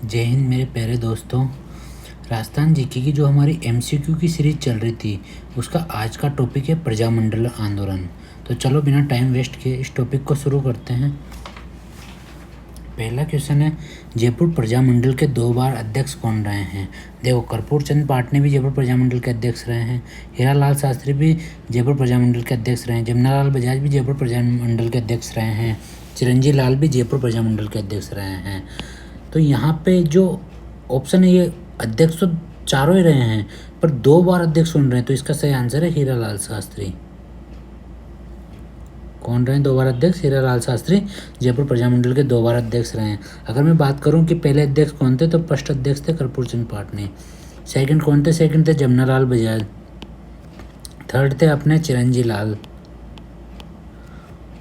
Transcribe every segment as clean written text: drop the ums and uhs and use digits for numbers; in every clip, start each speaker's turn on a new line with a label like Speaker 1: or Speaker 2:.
Speaker 1: जय हिंद मेरे प्यारे दोस्तों। राजस्थान जीके की जो हमारी एमसीक्यू की सीरीज चल रही थी उसका आज का टॉपिक है प्रजामंडल आंदोलन। तो चलो बिना टाइम वेस्ट किए इस टॉपिक को शुरू करते हैं। पहला क्वेश्चन है, जयपुर प्रजामंडल के 2 बार अध्यक्ष कौन रहे हैं? देखो, कर्पूर चंद पाटनी भी जयपुर प्रजामंडल के अध्यक्ष रहे हैं, हीरालाल शास्त्री भी जयपुर प्रजामंडल के अध्यक्ष रहे हैं, जमनालाल बजाज भी जयपुर प्रजामंडल के अध्यक्ष रहे हैं, चिरंजी लाल भी जयपुर प्रजामंडल के अध्यक्ष रहे हैं। तो यहाँ पे जो ऑप्शन है ये अध्यक्ष तो चारों ही रहे हैं पर 2 बार अध्यक्ष बन रहे हैं, तो इसका सही आंसर है हीरालाल शास्त्री। कौन रहे हैं 2 बार अध्यक्ष? हीरालाल शास्त्री जयपुर प्रजामंडल के 2 बार अध्यक्ष रहे हैं। अगर मैं बात करूं कि पहले अध्यक्ष कौन थे, तो फर्स्ट अध्यक्ष थे कर्पूर चंद पाटनी। सेकंड कौन थे? सेकंड थे जमनालाल बजाज। थर्ड थे अपने चिरंजी लाल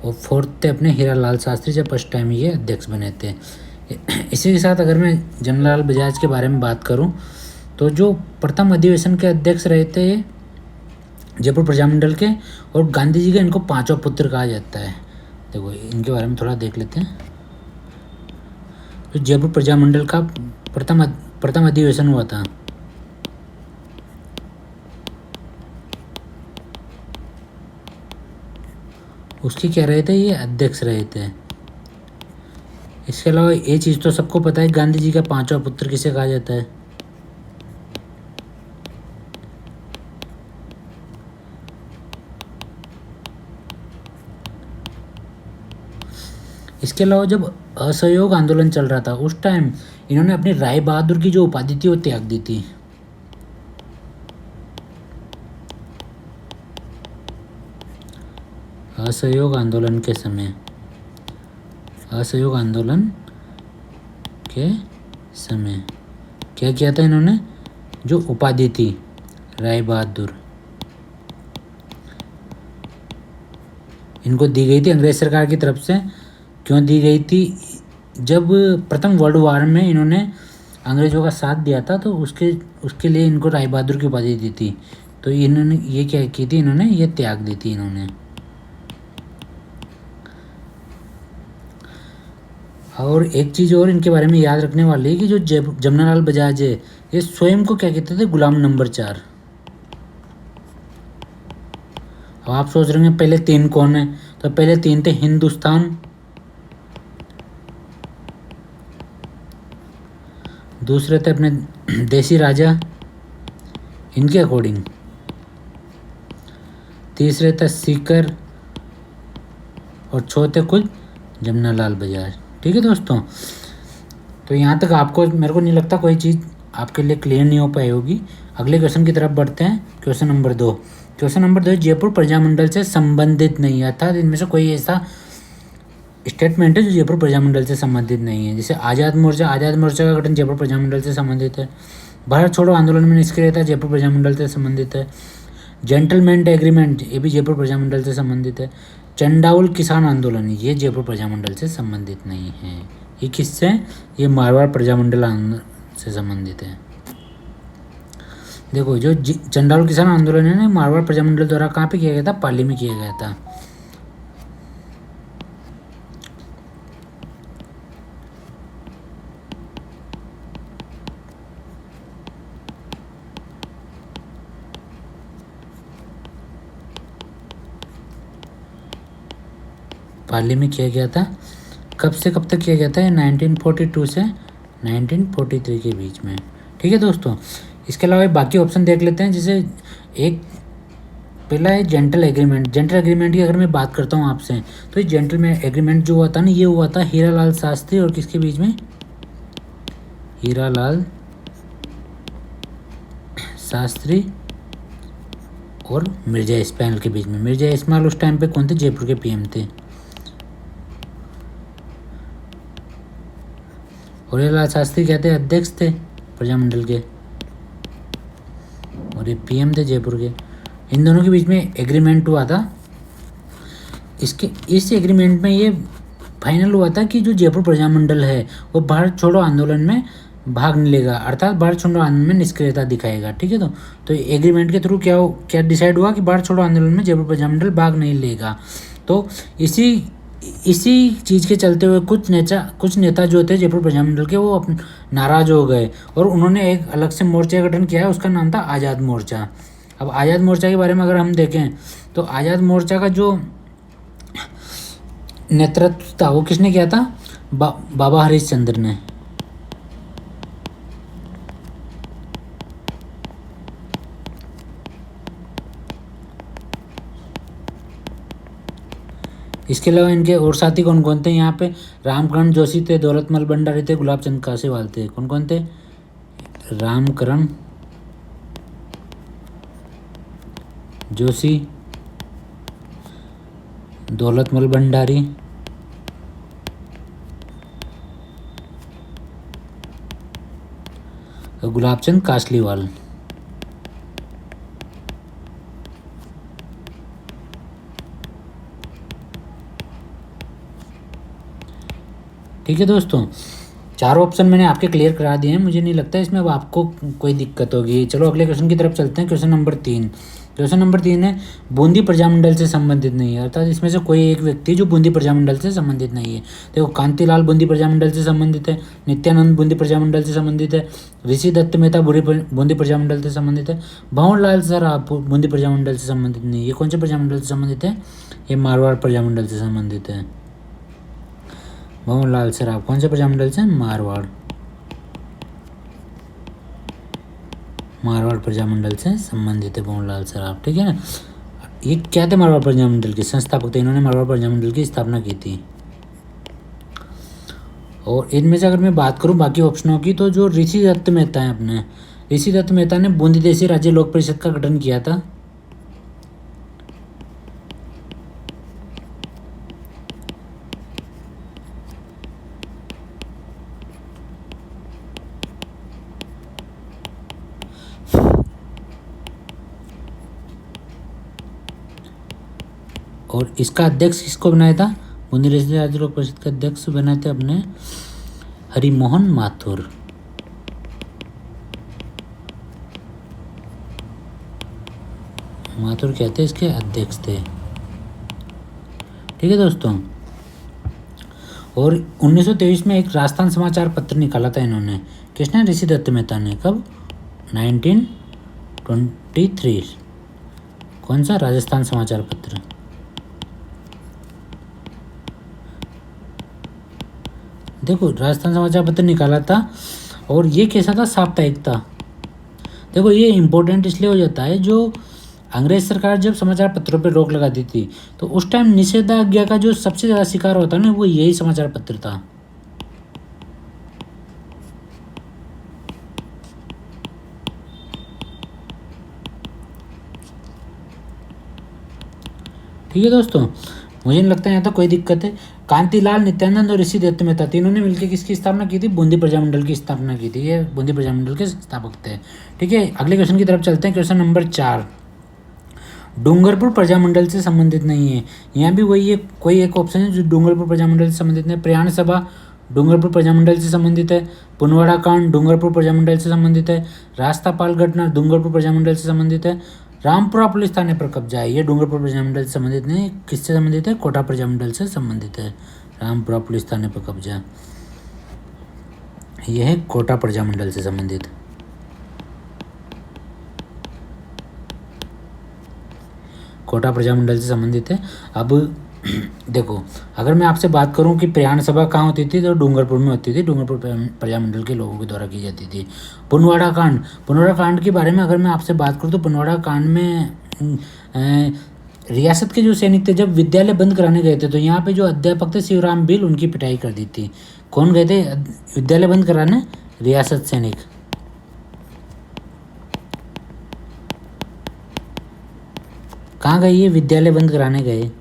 Speaker 1: और फोर्थ थे अपने हीरालाल शास्त्री, जब फर्स्ट टाइम ये अध्यक्ष बने थे। इसी के साथ अगर मैं जमनालाल बजाज के बारे में बात करूं तो जो प्रथम अधिवेशन के अध्यक्ष रहे थे जयपुर प्रजामंडल के, और गांधी जी का इनको 5वां पुत्र कहा जाता है। देखो इनके बारे में थोड़ा देख लेते हैं। तो जयपुर प्रजामंडल का प्रथम अधिवेशन हुआ था, उसकी क्या रहे थे? ये अध्यक्ष रहे थे। इसके अलावा ये चीज़ तो सबको पता है, गांधी जी का 5वां पुत्र किसे कहा जाता है? इसके अलावा जब असहयोग आंदोलन चल रहा था उस टाइम इन्होंने अपनी राय बहादुर की जो उपाधि थी वो त्याग दी थी। असहयोग आंदोलन के समय, असहयोग आंदोलन के समय क्या किया था इन्होंने? जो उपाधि थी राय बहादुर, इनको दी गई थी अंग्रेज सरकार की तरफ से। क्यों दी गई थी? जब प्रथम वर्ल्ड वार में इन्होंने अंग्रेजों का साथ दिया था तो उसके लिए इनको राय बहादुर की उपाधि दी थी। तो इन्होंने ये क्या की थी? इन्होंने ये त्याग दी थी इन्होंने। और एक चीज़ और इनके बारे में याद रखने वाली है कि जो जमनालाल बजाज है ये स्वयं को क्या कहते थे? गुलाम नंबर 4। अब आप सोच रहे हैं पहले 3 कौन है? तो पहले 3 थे हिंदुस्तान, दूसरे थे अपने देसी राजा इनके अकॉर्डिंग, तीसरे थे सीकर और चौथे खुद जमनालाल बजाज। ठीक है दोस्तों, तो यहाँ तक आपको, मेरे को नहीं लगता कोई चीज़ आपके लिए क्लियर नहीं हो पाई होगी। अगले क्वेश्चन की तरफ बढ़ते हैं। Question number 2। Question number 2, Jaipur Prajamandal से संबंधित नहीं, अर्थात इनमें से कोई ऐसा स्टेटमेंट है जो जयपुर प्रजामंडल से संबंधित नहीं है। जैसे आज़ाद मोर्चा का गठन जयपुर प्रजामंडल से संबंधित है। भारत छोड़ो आंदोलन में निष्क्रियता जयपुर प्रजामंडल से संबंधित है। जेंटलमैन एग्रीमेंट ये भी जयपुर प्रजामंडल से संबंधित है। चंडाउल किसान आंदोलन ये जयपुर प्रजामंडल से संबंधित नहीं है। ये किससे? ये मारवाड़ प्रजामंडल से संबंधित है। देखो, जो चंडाउल किसान आंदोलन है ना, मारवाड़ प्रजामंडल द्वारा कहाँ पे किया गया था? पाली में किया गया था। पाली में किया गया था। कब से कब तक किया गया था? 1942 से 1943 के बीच में। ठीक है दोस्तों, इसके अलावा बाकी ऑप्शन देख लेते हैं। जैसे एक पहला है जेंटल एग्रीमेंट। जेंटल एग्रीमेंट की अगर मैं बात करता हूँ आपसे, तो ये जेंटल एग्रीमेंट जो हुआ था ना, ये हुआ था हीरालाल शास्त्री और किसके बीच में? हीरालाल शास्त्री और मिर्जा इस्माइल के बीच में। मिर्जा इस्माइल उस टाइम पे कौन थे? जयपुर के पीएम थे। और हीरालाल शास्त्री कहते हैं अध्यक्ष थे प्रजामंडल के, और ये पीएम थे जयपुर के। इन दोनों के बीच में एग्रीमेंट हुआ था। इस एग्रीमेंट में ये फाइनल हुआ था कि जो जयपुर प्रजामंडल है वो भारत छोड़ो आंदोलन में भाग नहीं लेगा, अर्थात भारत छोड़ो आंदोलन में निष्क्रियता दिखाएगा। ठीक है, तो एग्रीमेंट के थ्रू क्या डिसाइड हुआ कि भारत छोड़ो आंदोलन में जयपुर प्रजामंडल भाग नहीं लेगा। तो इसी इसी चीज़ के चलते हुए कुछ नेता जो थे जयपुर प्रजामंडल के, वो नाराज़ हो गए और उन्होंने एक अलग से मोर्चे का गठन किया है, उसका नाम था आज़ाद मोर्चा। अब आज़ाद मोर्चा के बारे में अगर हम देखें तो आज़ाद मोर्चा का जो नेतृत्व था वो किसने किया था? बाबा हरीश चंद्र ने। इसके अलावा इनके और साथी कौन कौन थे यहाँ पे? रामकरण जोशी थे, दौलतमल भंडारी थे, गुलाब चंद कासेवाल थे। कौन कौन थे? रामकरण जोशी, दौलतमल भंडारी और गुलाब चंद कासलीवाल। ठीक है दोस्तों, चारों ऑप्शन मैंने आपके क्लियर करा दिए हैं। मुझे नहीं लगता इसमें अब आपको कोई दिक्कत होगी। चलो अगले क्वेश्चन की तरफ चलते हैं। Question number 3। क्वेश्चन नंबर 3 है बूंदी प्रजामंडल से संबंधित नहीं है, अर्थात इसमें से कोई एक व्यक्ति जो बूंदी प्रजामंडल से संबंधित नहीं है। देखो, कांतिलाल बूंदी प्रजामंडल से संबंधित है, नित्यानंद बूंदी प्रजामंडल से संबंधित है, ऋषि दत्त मेहता बूंदी प्रजामंडल से संबंधित है, भंवरलाल सराफ बूंदी प्रजामंडल से संबंधित नहीं है। ये कौन से प्रजामंडल से संबंधित है? ये मारवाड़ प्रजामंडल से संबंधित है। भंवरलाल सराफ कौन से प्रजामंडल से? मारवाड़ प्रजामंडल से संबंधित है भंवरलाल सराफ। ठीक है ना। ये क्या थे? मारवाड़ प्रजामंडल के संस्थापक थे। इन्होंने मारवाड़ प्रजामंडल की स्थापना की थी। और इनमें से अगर मैं बात करूं बाकी ऑप्शनों की, तो जो ऋषि दत्त मेहता है अपने, ऋषि दत्त मेहता ने बूंदी देशी राज्य लोक परिषद का गठन किया था। और इसका अध्यक्ष किसको बनाया था? बूंदी देशी राज्य लोक परिषद के अध्यक्ष बनाए थे अपने हरिमोहन माथुर। माथुर क्या थे? इसके अध्यक्ष थे। ठीक है दोस्तों। और 1923 में एक राजस्थान समाचार पत्र निकाला था इन्होंने। किसने? ऋषि दत्त मेहता ने। कब? 1923। कौन सा? राजस्थान समाचार पत्र। देखो, राजस्थान समाचार पत्र निकाला था और ये कैसा था? साप्ताहिक था। देखो, ये इम्पोर्टेंट इसलिए हो जाता है, जो अंग्रेज सरकार जब समाचार पत्रों पर रोक लगा दी थी तो उस टाइम निषेधाज्ञा का जो सबसे ज़्यादा शिकार होता है ना, वो यही समाचार पत्र था। ठीक है दोस्तों, मुझे नहीं लगता यहाँ तो कोई दिक्कत है। कांतिलाल, नित्यानंद और ऋषि दत्त मेहता तीनों ने मिलकर किसकी स्थापना की थी? बूंदी प्रजामंडल की स्थापना की थी। ये बूंदी प्रजामंडल के स्थापक थे। ठीक है, अगले क्वेश्चन की तरफ चलते हैं। Question number 4। डूंगरपुर प्रजामंडल से संबंधित नहीं है। यहाँ भी वही एक कोई एक ऑप्शन है जो डूंगरपुर प्रजामंडल से संबंधित नहीं है। प्रयाण सभा डूंगरपुर प्रजामंडल से संबंधित है। पुनवाड़ा कांड डूंगरपुर प्रजामंडल से संबंधित है। रास्तापाल घटना डूंगरपुर प्रजामंडल से संबंधित है। रामपुरा पुलिस थाने पर कब्जा है, ये डूंगरपुर प्रजामंडल से संबंधित नहीं। किससे संबंधित है? कोटा प्रजामंडल से संबंधित है। रामपुरा पुलिस थाने पर कब्जा, यह है कोटा प्रजामंडल से संबंधित। कोटा प्रजामंडल से संबंधित है। अब देखो, अगर मैं आपसे बात करूं कि प्रयाण सभा कहाँ होती थी, तो डूंगरपुर में होती थी। डूंगरपुर प्रजामंडल के लोगों के द्वारा की जाती थी। पुनवाड़ा कांड के बारे में अगर मैं आपसे बात करूं तो पुनवाड़ा कांड में रियासत के जो सैनिक थे जब विद्यालय बंद कराने गए थे, तो यहाँ पे जो अध्यापक थे शिवराम बिल, उनकी पिटाई कर दी थी। कौन गए थे विद्यालय बंद कराने? रियासत सैनिक। कहाँ गए? ये विद्यालय बंद कराने गए।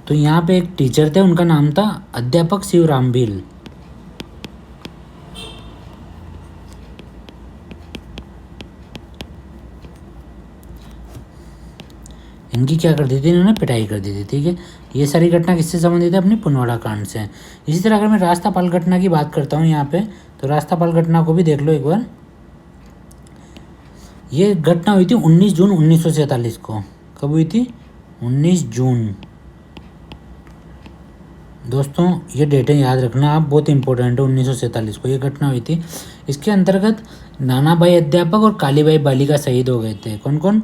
Speaker 1: तो यहाँ पे एक टीचर थे, उनका नाम था अध्यापक शिवराम बिल। इनकी क्या कर दी थी? इन्होंने पिटाई कर दी थी। ठीक है, ये सारी घटना किससे संबंधित है? अपनी पुनवाड़ा कांड से। इसी तरह अगर मैं रास्तापाल घटना की बात करता हूँ यहाँ पे, तो रास्तापाल घटना को भी देख लो एक बार। ये घटना हुई थी 19 जून 1947 को। कब हुई थी? 19 जून। दोस्तों ये डेटें याद रखना आप, बहुत इंपॉर्टेंट है। 1947 को ये घटना हुई थी। इसके अंतर्गत नानाभाई अध्यापक और कालीबाई बालिका शहीद हो गए थे। कौन कौन?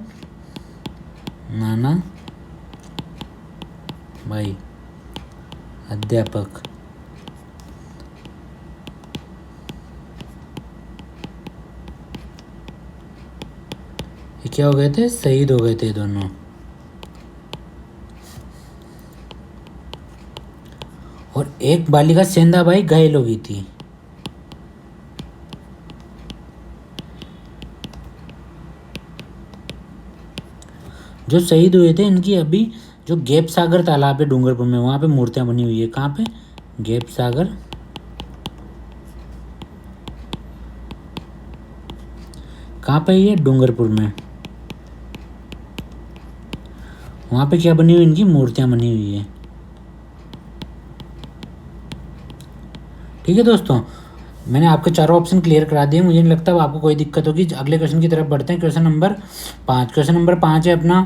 Speaker 1: नाना भाई अध्यापक ये क्या हो गए थे? शहीद हो गए थे दोनों। और एक बालिका सेंधाबाई घायल हो गई थी। जो शहीद हुए थे इनकी अभी जो गैप सागर तालाब है डूंगरपुर में, वहाँ पे मूर्तियाँ बनी हुई है। कहाँ पे? गैप सागर। कहाँ पे? ये डूंगरपुर में। वहाँ पे क्या बनी हुई? इनकी मूर्तियाँ बनी हुई है। ठीक है दोस्तों, मैंने आपके चारों ऑप्शन क्लियर करा दिए। मुझे नहीं लगता अब आपको कोई दिक्कत होगी। अगले क्वेश्चन की तरफ बढ़ते हैं। Question number 5। क्वेश्चन नंबर 5 है अपना,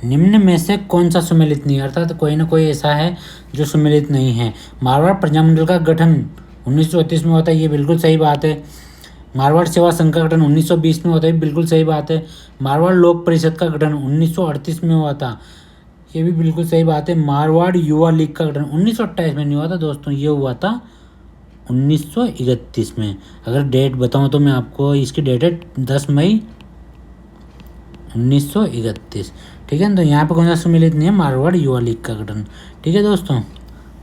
Speaker 1: निम्न में से कौन सा सुमेलित नहीं है? अर्थात कोई ना कोई ऐसा है जो सुमेलित नहीं है। मारवाड़ प्रजामंडल का गठन 1934 में होता है, ये बिल्कुल सही बात है। मारवाड़ सेवा संघ का गठन 1920 में होता है, बिल्कुल सही बात है। मारवाड़ लोक परिषद का गठन 1938 में हुआ था, ये भी बिल्कुल सही बात है। मारवाड़ युवा लीग का गठन 1928 में नहीं हुआ था दोस्तों, ये हुआ था 1931 में। अगर डेट बताऊं तो मैं आपको, इसकी डेट है 10 मई 1931। ठीक है, तो यहाँ पे कौन सा सुमेलित नहीं है? मारवाड़ युवा लीग का गठन। ठीक है दोस्तों,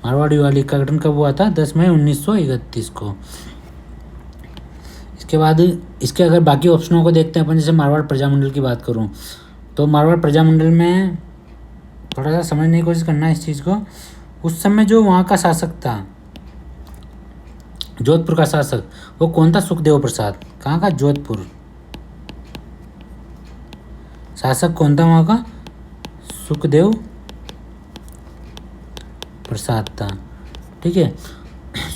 Speaker 1: मारवाड़ युवा लीग का गठन कब हुआ था? 10 मई 1931 को। इसके बाद इसके अगर बाकी ऑप्शनों को देखते हैं अपन, जैसे मारवाड़ प्रजामंडल की बात करूं तो मारवाड़ प्रजामंडल में थोड़ा सा समझने की कोशिश करना है इस चीज़ को। उस समय जो वहाँ का शासक था, जोधपुर का शासक, वो कौन था? सुखदेव प्रसाद। कहाँ का? जोधपुर। शासक कौन था वहाँ का? सुखदेव प्रसाद था। ठीक है,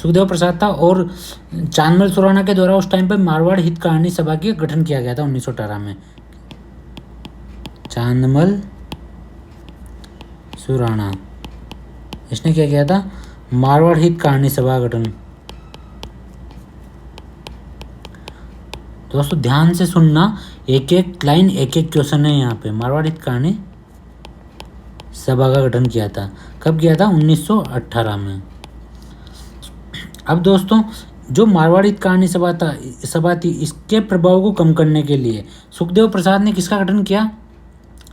Speaker 1: सुखदेव प्रसाद था। और चांदमल सुराणा के द्वारा उस टाइम पे मारवाड़ हितकारिणी सभा की गठन किया गया था 1918 में। चांदमल सुराणा, इसने क्या किया था? मारवाड़ हितकारिणी सभा गठन। दोस्तों ध्यान से सुनना, एक एक लाइन एक एक क्वेश्चन है यहाँ पे। मारवाड़ हितकारिणी सभा का गठन किया था, कब किया था? 1918 में। अब दोस्तों जो मारवाड़ हितकारिणी सभा थी, इसके प्रभाव को कम करने के लिए सुखदेव प्रसाद ने किसका गठन किया?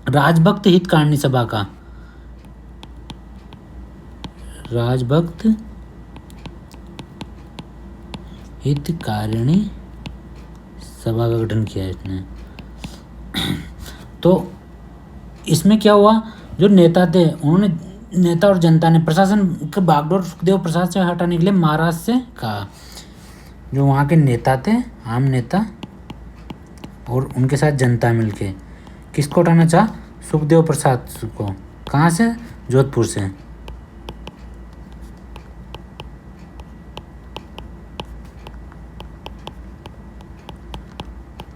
Speaker 1: राजभक्त हितकारिणी सभा का। राजभक्त हितकारिणी सभा का गठन किया इसने। तो इसमें क्या हुआ? जो नेता थे उन्होंने, नेता और जनता ने प्रशासन का बागडोर सुखदेव प्रसाद से हटाने के लिए महाराज से कहा। जो वहाँ के नेता थे, आम नेता, और उनके साथ जनता मिलके किसको हटाना चाहा? सुखदेव प्रसाद को। कहाँ से? जोधपुर से।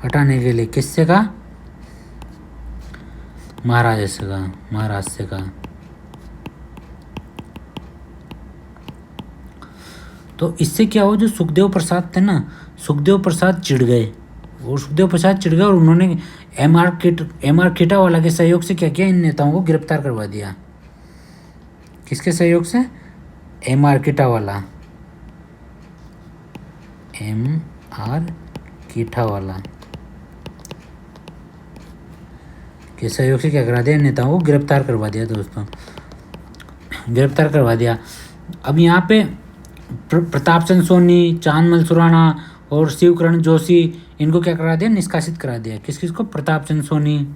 Speaker 1: हटाने के लिए किससे कहा? महाराज से कहा, महाराज से कहा। तो इससे क्या हुआ? जो सुखदेव प्रसाद थे ना, सुखदेव प्रसाद चिढ़ गए। और उन्होंने एम आर किटावाला के सहयोग से क्या किया? इन नेताओं को गिरफ्तार करवा दिया। किसके सहयोग से? एम आर किटावाला के सहयोग से क्या करा दिया? नेताओं को गिरफ्तार करवा दिया दोस्तों, गिरफ्तार करवा दिया। अब यहाँ पे प्रताप चंद्र सोनी, चांदमल सुराणा और शिवकरण जोशी, इनको क्या करा दिया? निष्कासित करा दिया। किस किस को? प्रताप चंद्र सोनी,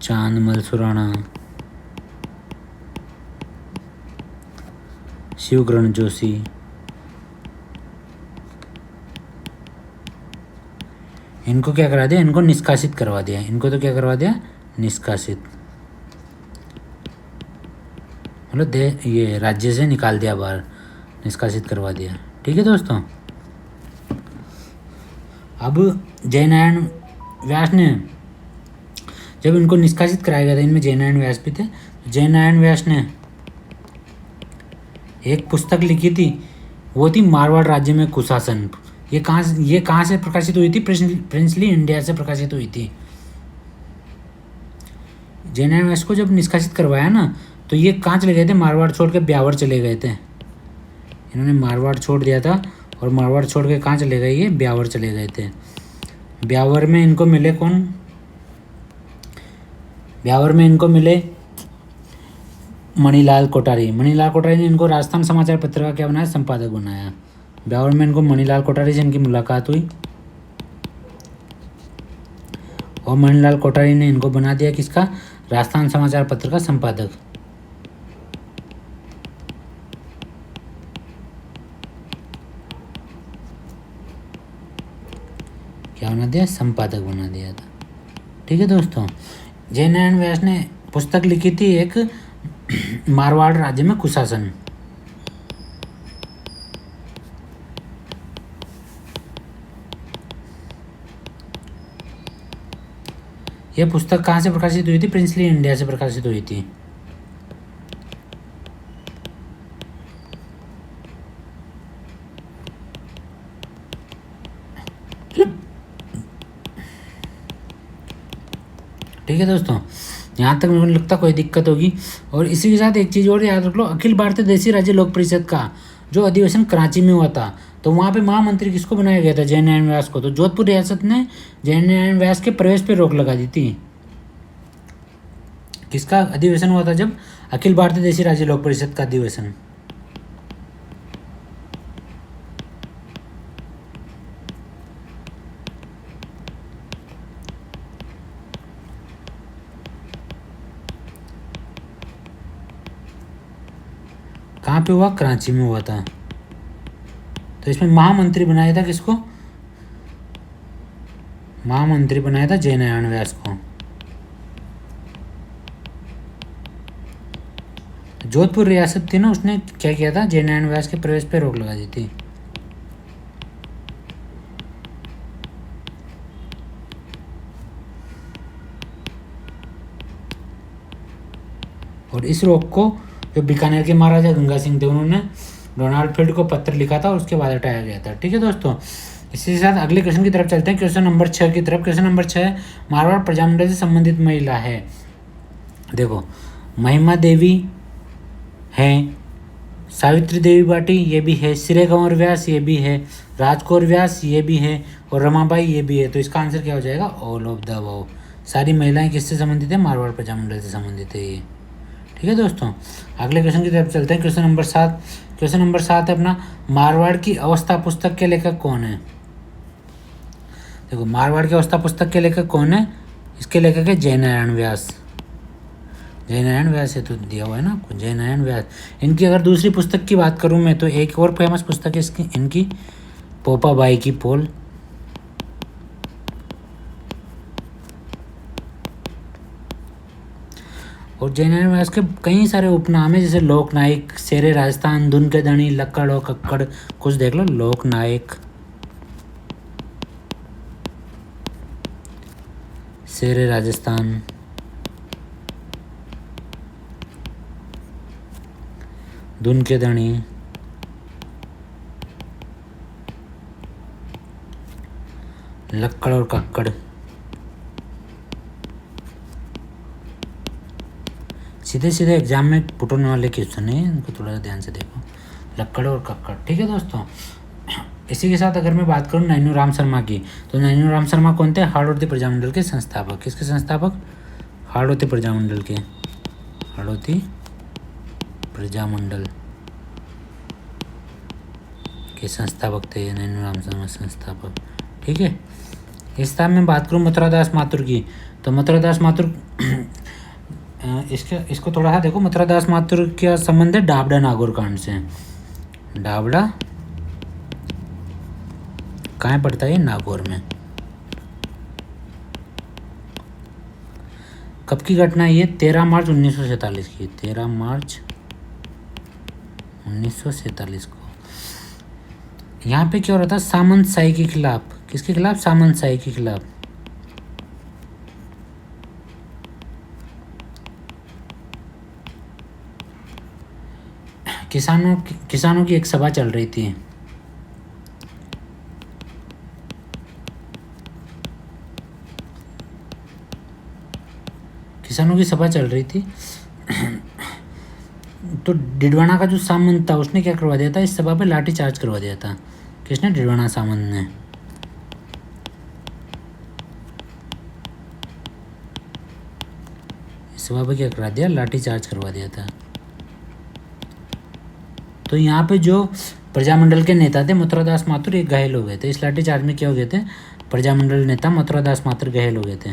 Speaker 1: चांदमल सुराणा, शिवकरण जोशी, इनको क्या करा दिया? इनको निष्कासित करवा दिया। इनको तो क्या करवा दिया? निष्कासित। मतलब ये राज्य से निकाल दिया बाहर, निष्कासित करवा दिया। ठीक है दोस्तों। अब जयनारायण व्यास ने जब इनको निष्कासित कराया गया था, इनमें जयनारायण व्यास भी थे, जयनारायण व्यास ने एक पुस्तक लिखी थी, वो थी मारवाड़ राज्य में कुशासन। ये कहाँ से प्रकाशित हुई थी? प्रिंसली इंडिया से प्रकाशित हुई थी। जयनारायण व्यास को जब निष्कासित करवाया ना, तो ये कहाँ चले गए थे? मारवाड़ छोड़ के ब्यावर चले गए थे। इन्होंने मारवाड़ छोड़ दिया था और मारवाड़ छोड़ के कहाँ चले गए? ये ब्यावर चले गए थे। ब्यावर में इनको मिले कौन? ब्यावर में इनको मिले मणिलाल कोठारी। मणिलाल कोठारी ने इनको राजस्थान समाचार पत्र का क्या बनाया? संपादक बनाया। ब्यावर में इनको मणिलाल कोठारी से इनकी मुलाकात हुई और मणिलाल कोठारी ने इनको बना दिया किसका? राजस्थान समाचार पत्र का संपादक। क्या बना दिया? संपादक बना दिया था। ठीक है दोस्तों। जयनारायण व्यास ने पुस्तक लिखी थी एक, मारवाड़ राज्य में कुशासन। यह पुस्तक कहाँ से प्रकाशित हुई थी? प्रिंसली इंडिया से प्रकाशित हुई थी। ठीक है दोस्तों, यहाँ तक मेरे को नहीं लगता कोई दिक्कत होगी। और इसी के साथ एक चीज़ और याद रख लो, अखिल भारतीय देसी राज्य लोक परिषद का जो अधिवेशन कराची में हुआ था, तो वहाँ पे महामंत्री किसको बनाया गया था? जयनारायण व्यास को। तो जोधपुर रियासत ने जयनारायण व्यास के प्रवेश पे रोक लगा दी थी। किसका अधिवेशन हुआ था जब? अखिल भारतीय देसी राज्य लोक परिषद का अधिवेशन। कहाँ पे हुआ? कराची में हुआ था। तो इसमें महामंत्री बनाया था किसको? महामंत्री बनाया था जयनारायण व्यास को। जोधपुर रियासत थी ना, उसने क्या किया था? जयनारायण व्यास के प्रवेश पे रोक लगा दी थी। और इस रोक को जो बीकानेर के महाराजा गंगा सिंह थे, उन्होंने डोनाल्ड फील्ड को पत्र लिखा था और उसके बाद हटाया गया था। ठीक है दोस्तों। इसी के साथ अगले क्वेश्चन की तरफ चलते हैं, क्वेश्चन नंबर 6 की तरफ। क्वेश्चन नंबर 6, मारवाड़ प्रजामंडल से संबंधित महिला है। देखो, महिमा देवी है, सावित्री देवी बाटी ये भी है, श्रेय कंवर व्यास ये भी है, राजकौर व्यास ये भी है और रमाबाई ये भी है। तो इसका आंसर क्या हो जाएगा? All of the above. सारी महिलाएं किससे संबंधित है? मारवाड़ प्रजामंडल से संबंधित है ये। ठीक है दोस्तों। अगले क्वेश्चन की तरफ चलते हैं, क्वेश्चन नंबर 7। क्वेश्चन नंबर 7 है अपना, मारवाड़ की अवस्था पुस्तक के लेखक कौन है? देखो, मारवाड़ की अवस्था पुस्तक के लेखक कौन है? इसके लेखक है जयनारायण व्यास। जयनारायण व्यास है तो दिया हुआ है ना आपको, जयनारायण व्यास। इनकी अगर दूसरी पुस्तक की बात करूं मैं, तो एक और फेमस पुस्तक है इसकी, इनकी पोपाबाई की पोल। और जयनारायण व्यास के कई सारे उपनाम है, जैसे लोकनायक, शेरे राजस्थान, धुन के धनी, लक्कड़ और कक्कड़। कुछ देख लो, लोकनायक, शेरे राजस्थान, धुन के धनी, लक्कड़ और कक्कड़। सीधे सीधे एग्जाम में पुट होने वाले क्वेश्चन है, इनको थोड़ा सा ध्यान से देखो। लक्कड़ और कक्कड़। ठीक है दोस्तों। इसी के साथ अगर मैं बात करूं नैनू राम शर्मा की, तो नैनू राम शर्मा कौन थे? हाड़ौती प्रजामंडल के संस्थापक। किसके संस्थापक? हाड़ौती प्रजामंडल के, हाड़ौती प्रजामंडल के संस्थापक थे नैनू राम शर्मा, संस्थापक। ठीक है। इस तरह मैं बात करूं मथुरादास माथुर की, तो मथुरादास माथुर इसको थोड़ा सा देखो। मथुरादास माथुर का संबंध है डाबड़ा नागौर कांड से। डाबड़ा कहाँ पड़ता है? नागौर में। कब की घटना है ये? 13 मार्च 1947 की। 13 मार्च 1947 को। यहाँ पे क्या हो रहा था, सामंतशाही के खिलाफ। किसके खिलाफ? सामंतशाही के खिलाफ। किसानों की एक सभा चल रही थी। किसानों की सभा चल रही थी तो डिडवाना का जो सामंत था उसने क्या करवा दिया था, इस सभा पे लाठी चार्ज करवा दिया था। किसने? डिडवाना सामंत ने। इस सभा पे क्या करा दिया? लाठी चार्ज करवा दिया था। तो यहाँ पे जो प्रजामंडल के नेता थे मथुरादास माथुर, एक घायल हो गए थे इस लाठी चार्ज में। क्या हो गए थे? प्रजामंडल नेता मथुरादास माथुर घायल हो गए थे।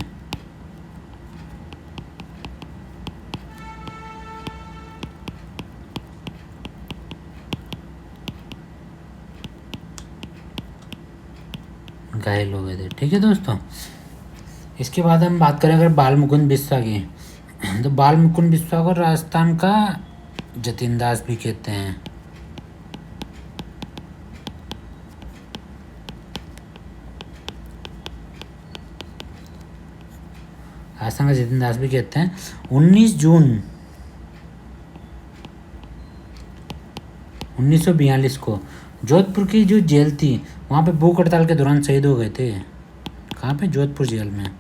Speaker 1: घायल हो गए थे। ठीक है दोस्तों, इसके बाद हम बात करें अगर बाल मुकुंद बिस्वा की, तो बाल मुकुंद बिस्वा को राजस्थान का जतीन दास भी कहते हैं। राजस्थान का जतीन दास भी कहते हैं। 19 जून 1942 को जोधपुर की जो जेल थी वहाँ पे भूख हड़ताल के दौरान शहीद हो गए थे। कहाँ पे? जोधपुर जेल में।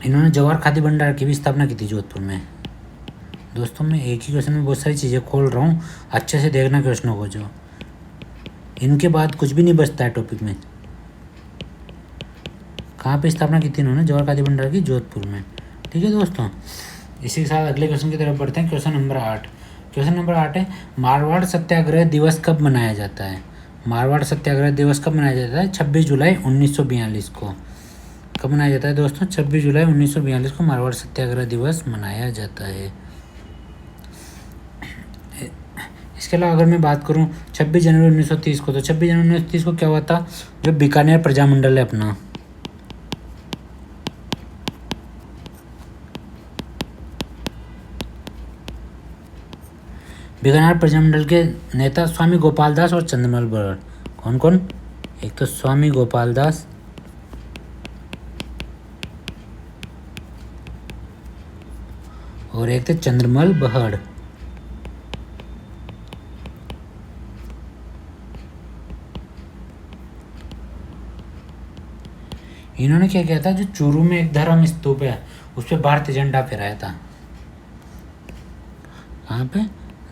Speaker 1: इन्होंने जवाहर खादी भंडार की भी स्थापना की थी जोधपुर में। दोस्तों मैं एक ही क्वेश्चन में बहुत सारी चीज़ें खोल रहा हूँ, अच्छे से देखना क्वेश्चनों को। जो इनके बाद कुछ भी नहीं बचता है टॉपिक में। कहाँ पे स्थापना की थी इन्होंने? जवाहर खादी भंडार की, जोधपुर में। ठीक है दोस्तों, इसी के साथ अगले क्वेश्चन की तरफ बढ़ते हैं। Question number 8। क्वेश्चन नंबर 8 है, मारवाड़ सत्याग्रह दिवस कब मनाया जाता है? मारवाड़ सत्याग्रह दिवस कब मनाया जाता है? 26 जुलाई 1942 को। कब मनाया जाता है दोस्तों? 26 जुलाई 1942 को मारवाड़ सत्याग्रह दिवस मनाया जाता है। इसके अलावा अगर मैं बात करूं 26 जनवरी 1930 को, तो 26 जनवरी 1930 को क्या हुआ था? जो बीकानेर प्रजामंडल है अपना, बीकानेर प्रजामंडल के नेता स्वामी गोपाल दास और चंद्रमल बहड़। कौन कौन? एक तो स्वामी गोपाल दास और एक थे चंद्रमल बहड़। इन्होंने क्या किया था, जो चूरू में एक धर्म स्तूप है उस पर भारतीय झंडा फहराया था। कहाँ पे?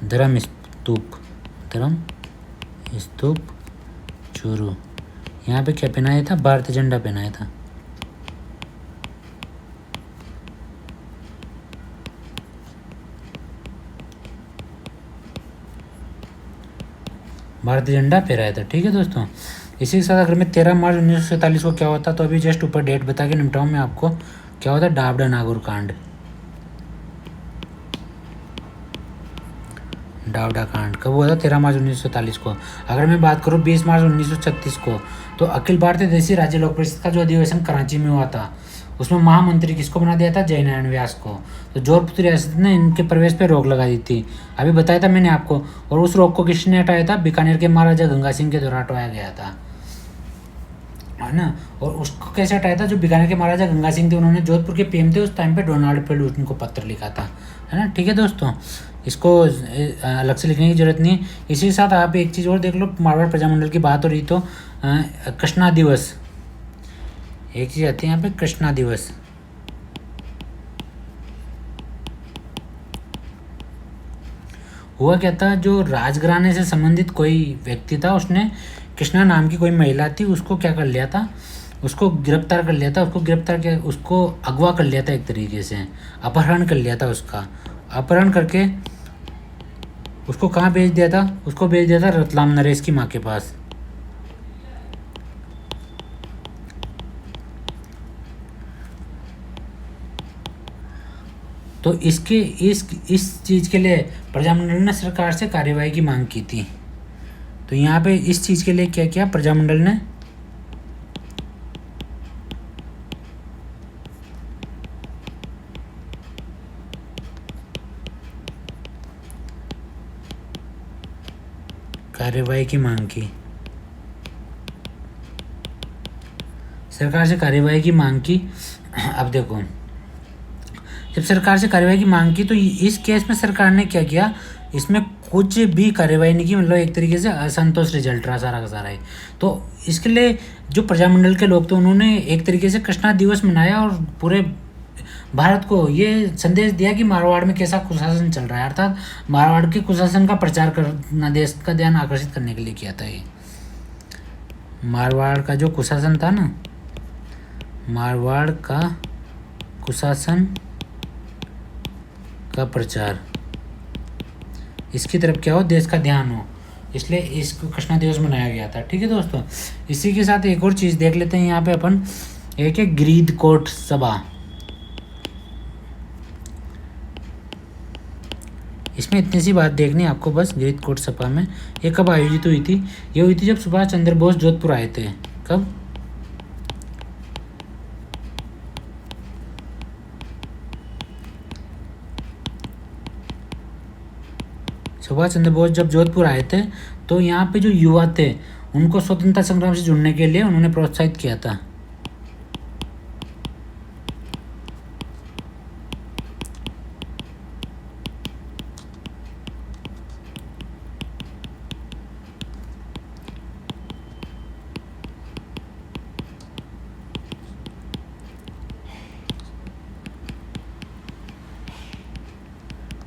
Speaker 1: धर्म स्तूप चूरू। यहाँ पे क्या पहनाया था? भारतीय झंडा पहनाया था। भारतीय झंडा फहराया था। ठीक है दोस्तों, इसी के साथ अगर मैं 13 मार्च 1947 को क्या होता, तो अभी जस्ट ऊपर डेट बता के निपटाऊँ मैं आपको। क्या होता? डाबडा नागौर कांड। डावडा कांड कब हुआ था? 13 मार्च 1947 को। अगर मैं बात करूँ 20 मार्च 1936 को, तो अखिल भारतीय देशी राज्य लोक परिषद का जो अधिवेशन कराची में हुआ था उसमें महामंत्री किसको बना दिया था? जयनारायण व्यास को। तो जोधपुर रियासत ने इनके प्रवेश पर रोक लगा दी थी, अभी बताया था मैंने आपको। और उस रोक को किसने हटाया था? बीकानेर के महाराजा गंगा सिंह के द्वारा हटवाया गया था, है ना। और उसको कैसे हटाया था? जो बीकानेर के महाराजा गंगा सिंह थे, उन्होंने जोधपुर के पीएम थे उस टाइम पे, डोनाल्ड पेड उनको पत्र लिखा था, है ना। ठीक है दोस्तों, इसको अलग से लिखने की जरूरत नहीं। इसी के साथ आप एक चीज़ और देख लो, मारवाड़ प्रजामंडल की बात हो रही तो कृष्णा दिवस, एक चीज़ आती है यहाँ पे, कृष्णा दिवस। हुआ क्या था, जो राजघराने से संबंधित कोई व्यक्ति था, उसने कृष्णा नाम की कोई महिला थी, उसको क्या कर लिया था? उसको गिरफ्तार कर लिया था। उसको अगवा कर लिया था, एक तरीके से अपहरण कर लिया था। उसका अपहरण करके उसको कहाँ भेज दिया था? उसको भेज दिया था रतलाम, नरेश की माँ के पास। तो इसके इस चीज़ के लिए प्रजामंडल ने सरकार से कार्यवाही की मांग की थी। तो यहाँ पे इस चीज़ के लिए क्या किया प्रजामंडल ने, कार्यवाही की मांग की, सरकार से कार्यवाही की मांग की। अब देखो, जब सरकार से कार्यवाही की मांग की तो इस केस में सरकार ने क्या किया, इसमें कुछ भी कार्यवाही नहीं की, मतलब एक तरीके से असंतोष रिजल्ट रहा सारा का सारा ही। तो इसके लिए जो प्रजामंडल के लोग थे उन्होंने एक तरीके से कृष्णा दिवस मनाया और पूरे भारत को ये संदेश दिया कि मारवाड़ में कैसा कुशासन चल रहा है, अर्थात मारवाड़ के कुशासन का प्रचार करना, देश का ध्यान आकर्षित करने के लिए किया था ये। मारवाड़ का जो कुशासन था ना, मारवाड़ का कुशासन का प्रचार, इसकी तरफ क्या हो, देश का ध्यान हो, इसलिए इसको कृष्णा दिवस मनाया गया था। ठीक है दोस्तों, इसी के साथ एक और चीज़ देख लेते हैं यहाँ पे अपन, एक है गीरकोट सभा। इसमें इतनी सी बात देखनी है आपको बस, गीरकोट सभा में ये कब आयोजित हुई थी, ये हुई थी जब सुभाष चंद्र बोस जोधपुर आए थे। कब, सुभाष चंद्र बोस जब जोधपुर आए थे तो यहाँ पे जो युवा थे उनको स्वतंत्रता संग्राम से जुड़ने के लिए उन्होंने प्रोत्साहित किया था।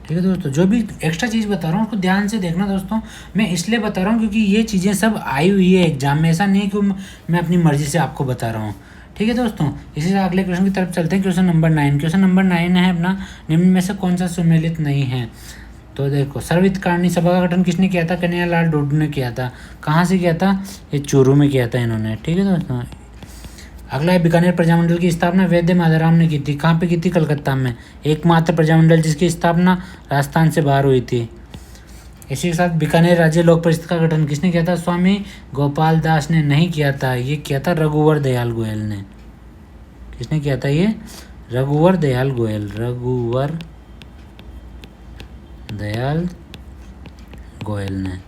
Speaker 1: ठीक है दोस्तों, जो भी एक्स्ट्रा चीज़ बता रहा हूँ उसको ध्यान से देखना दोस्तों। मैं इसलिए बता रहा हूँ क्योंकि ये चीज़ें सब आई हुई है एग्जाम में, ऐसा नहीं है कि मैं अपनी मर्जी से आपको बता रहा हूँ। ठीक है दोस्तों, इसी से अगले क्वेश्चन की तरफ चलते हैं। क्वेश्चन नंबर 9, क्वेश्चन नंबर 9 है अपना, निम्न में से कौन सा सुमेलित नहीं है। तो देखो, सर्वहितकारिणी सभा का गठन किसने किया था, कन्हैयालाल डोडू ने किया था। कहाँ से किया था, ये चूरू में किया था इन्होंने। ठीक है दोस्तों, अगला है बीकानेर प्रजामंडल की स्थापना वैद्य माधवराम ने की थी। कहाँ पे की थी, कलकत्ता में। एकमात्र प्रजामंडल जिसकी स्थापना राजस्थान से बाहर हुई थी। इसी के साथ बीकानेर राज्य लोक परिषद का गठन किसने किया था, स्वामी गोपाल दास ने नहीं किया था, ये किया था रघुवर दयाल गोयल ने। किसने किया था ये, रघुवर दयाल गोयल, रघुवर दयाल गोयल ने।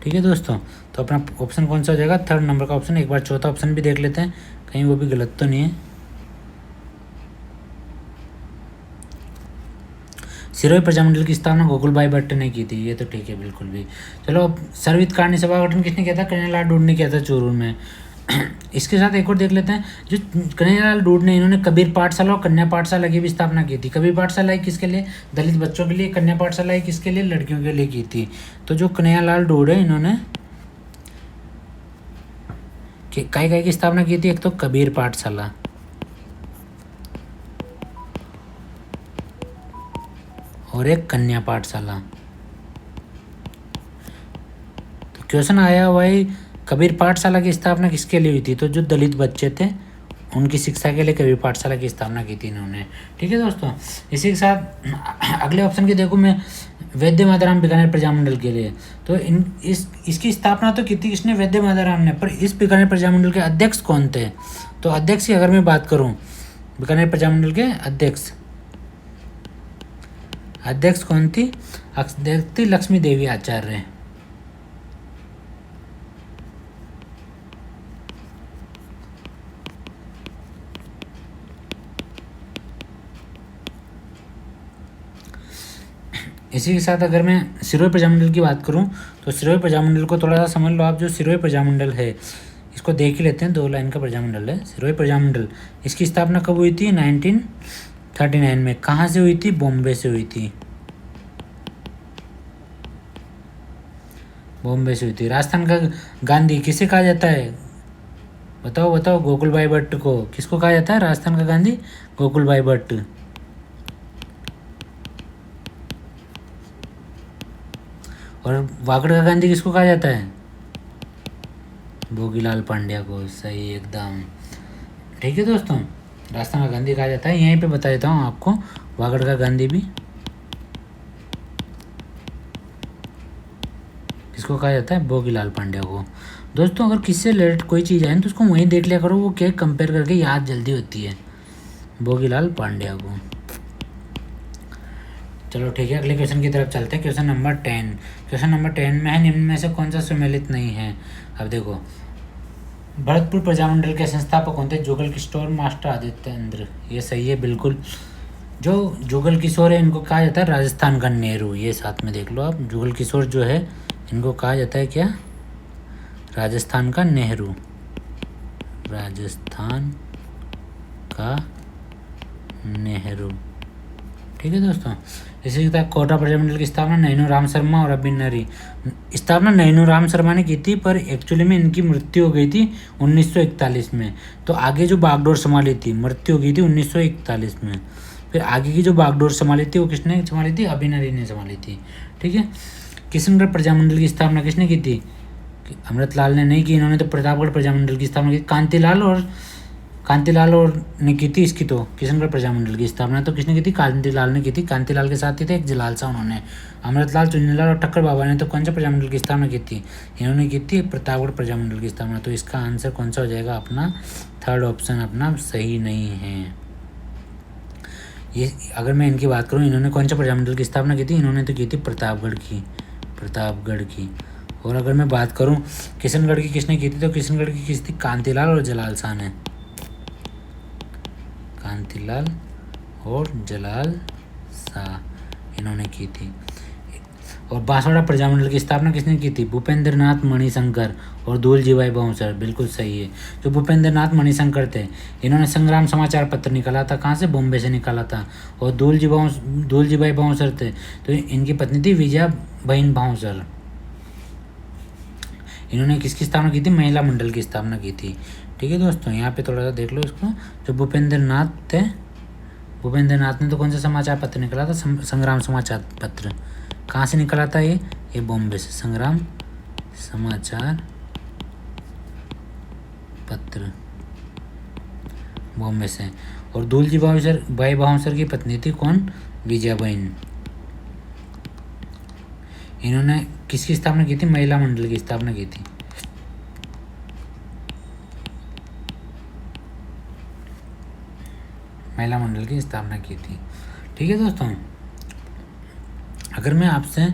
Speaker 1: ठीक है दोस्तों, तो अपना ऑप्शन कौन सा हो जाएगा, 3rd नंबर का ऑप्शन। एक बार चौथा ऑप्शन भी देख लेते हैं कहीं वो भी गलत तो नहीं है। सिरोही प्रजामंडल की स्थापना गोकुलभाई भट्ट ने की थी, ये तो ठीक है बिल्कुल भी। चलो, सर्वहितकारिणी सभा का गठन किसने किया था, कन्हैयालाल डोड ने किया था चूरू में। इसके साथ एक और देख लेते हैं, जो कन्हैयालाल डोड ने, इन्होंने कबीर पाठशाला और कन्या पाठशाला की भी स्थापना की थी। कबीर पाठशाला किसके लिए, दलित बच्चों के लिए, कन्या पाठशाला किसके लिए, लड़कियों के लिए की थी। तो जो कन्हैयालाल डोड है, इन्होंने काय की स्थापना की थी, एक तो कबीर पाठशाला और एक कन्या पाठशाला। तो क्वेश्चन आया हुआ है, कबीर पाठशाला की स्थापना किसके लिए हुई थी, तो जो दलित बच्चे थे उनकी शिक्षा के लिए कबीर पाठशाला की स्थापना की थी इन्होंने। ठीक है दोस्तों, इसी के साथ अगले ऑप्शन की देखो मैं, वैद्य माधवराम बीकानेर प्रजामंडल के लिए। तो इसकी स्थापना तो की थी किसने, वैद्य माधवराम ने, पर इस बीकानेर प्रजामंडल के अध्यक्ष कौन थे। तो अध्यक्ष की अगर मैं बात करूं, बीकानेर प्रजामंडल के अध्यक्ष कौन थी, अध्यक्ष थी लक्ष्मी देवी आचार्य। इसी के साथ अगर मैं सिरोही प्रजामंडल की बात करूं, तो सिरोही प्रजामंडल को थोड़ा सा समझ लो आप। जो सिरोही प्रजामंडल है इसको देख ही लेते हैं, 2 लाइन का प्रजामंडल है सिरोही प्रजामंडल। इसकी स्थापना कब हुई थी, 1939 में। कहाँ से हुई थी, बॉम्बे से हुई थी, बॉम्बे से हुई थी। राजस्थान का गांधी किसे कहा जाता है, बताओ बताओ, गोकुलभाई भट्ट को। किसको कहा जाता है राजस्थान का गांधी, गोकुलभाई भट्ट। और वागड़ का गांधी किसको कहा जाता है, भोगीलाल पांड्या को। सही एकदम। ठीक है दोस्तों, राजस्थान का गांधी कहा जाता है। यहीं पे बता देता हूँ आपको, वागड़ का गांधी भी किसको कहा जाता है? भोगीलाल पांड्या को। दोस्तों अगर किससे रिलेटेड कोई चीज़ आए तो उसको वहीं देख लिया करो, वो क्या कंपेयर करके याद जल्दी होती है। भोगीलाल पांड्या को। चलो ठीक है, अगले क्वेश्चन की तरफ चलते हैं। Question number 10। क्वेश्चन नंबर 10 में है, निम्न में से कौन सा सम्मिलित नहीं है? अब देखो, भरतपुर प्रजामंडल के संस्थापक कौन थे? जुगल किशोर मास्टर आदित्येंद्र। ये सही है बिल्कुल। जो जुगल किशोर है इनको कहा जाता है राजस्थान का नेहरू। ये साथ में देख लो आप, जुगल किशोर जो है इनको कहा जाता है क्या? राजस्थान का नेहरू। राजस्थान का नेहरू। ठीक है दोस्तों। इसी तरह कोटा प्रजामंडल की स्थापना नैनू राम शर्मा और अभिन नरी। स्थापना नैनू राम शर्मा ने की थी, पर एक्चुअली में इनकी मृत्यु हो गई थी 1941 में। तो आगे जो बागडोर संभाली थी, मृत्यु हो गई थी 1941 में। फिर आगे की जो बागडोर संभाली थी वो किसने संभाली थी? अभिन नरी ने संभाली थी। ठीक है। किशनगढ़ प्रजामंडल की स्थापना किसने की थी? अमृतलाल ने नहीं की, इन्होंने तो प्रतापगढ़ प्रजामंडल की स्थापना की। कांतिलाल और ने की थी इसकी, तो किशनगढ़ प्रजामंडल की स्थापना तो किसने की थी? कांतिलाल ने की थी। कांतिलाल के साथ ही थे एक जलाल सा उन्होंने। अमृतलाल, चुन्नीलाल और ठक्कर बाबा ने तो कौन सा प्रजामंडल की स्थापना की थी? इन्होंने की थी प्रतापगढ़ प्रजामंडल की स्थापना। तो इसका आंसर कौन सा हो जाएगा? अपना थर्ड ऑप्शन अपना सही नहीं है। ये अगर मैं इनकी बात करूँ, इन्होंने कौन सा प्रजामंडल की स्थापना की थी? इन्होंने तो की थी प्रतापगढ़ की। और अगर मैं बात करूँ किशनगढ़ की किसने की थी, तो किशनगढ़ की किस थी? कांतिलाल और जलाल शाह ने। कांतिलाल और जलाल शाह इन्होंने की थी। और बांसवाड़ा प्रजामंडल की स्थापना किसने की थी? भूपेंद्र नाथ मणिशंकर और दूलजीभाई बांसुर। बिल्कुल सही है। जो भूपेंद्र नाथ मणिशंकर थे, इन्होंने संग्राम समाचार पत्र निकाला था। कहाँ से? बॉम्बे से निकाला था। और दूलजीभाई बांसुर थे, तो इनकी पत्नी थी विजया बहन बांसुर। इन्होंने किसकी स्थापना की थी? महिला मंडल की स्थापना की थी। ठीक है दोस्तों, यहाँ पे थोड़ा सा देख लो इसको। जो भूपेंद्र नाथ थे, भूपेंद्र नाथ ने तो कौन सा समाचार पत्र निकाला था? संग्राम समाचार पत्र। कहाँ से निकाला था ये बॉम्बे से। संग्राम समाचार पत्र बॉम्बे से। और दूलजीभाई बांसुर की पत्नी थी कौन? विजयाबेन। इन्होंने किसकी स्थापना की थी? महिला मंडल की स्थापना की थी। महिला मंडल की स्थापना की थी। ठीक है दोस्तों, अगर मैं आपसे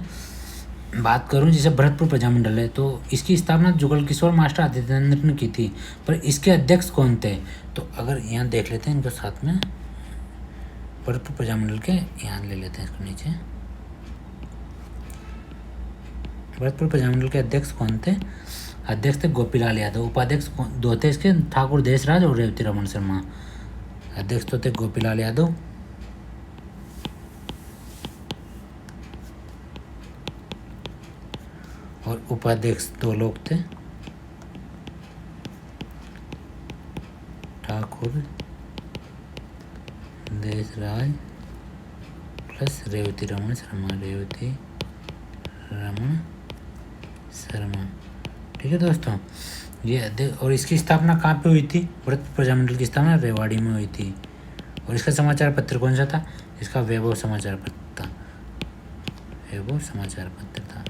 Speaker 1: बात करूं, जैसे भरतपुर प्रजामंडल है, तो इसकी स्थापना जुगल किशोर मास्टर आदित्येंद्र ने की थी, पर इसके अध्यक्ष कौन थे? तो अगर यहाँ देख लेते हैं इनको साथ में, भरतपुर प्रजामंडल के यहाँ ले लेते हैं इसको नीचे। भरतपुर प्रजामंडल के अध्यक्ष कौन थे? अध्यक्ष थे गोपीलाल यादव। उपाध्यक्ष दो थे इसके, ठाकुर देशराज और रेवती रमन शर्मा। अध्यक्ष तो थे गोपीलाल यादव और उपाध्यक्ष दो लोग थे, ठाकुर देशराज प्लस रेवती रमन शर्मा। ठीक है दोस्तों, ये अध्यक्ष। और इसकी स्थापना कहाँ पे हुई थी? भरतपुर प्रजामंडल की स्थापना रेवाड़ी में हुई थी। और इसका समाचार पत्र कौन सा था? इसका वैभव समाचार पत्र था। वैभव समाचार पत्र था।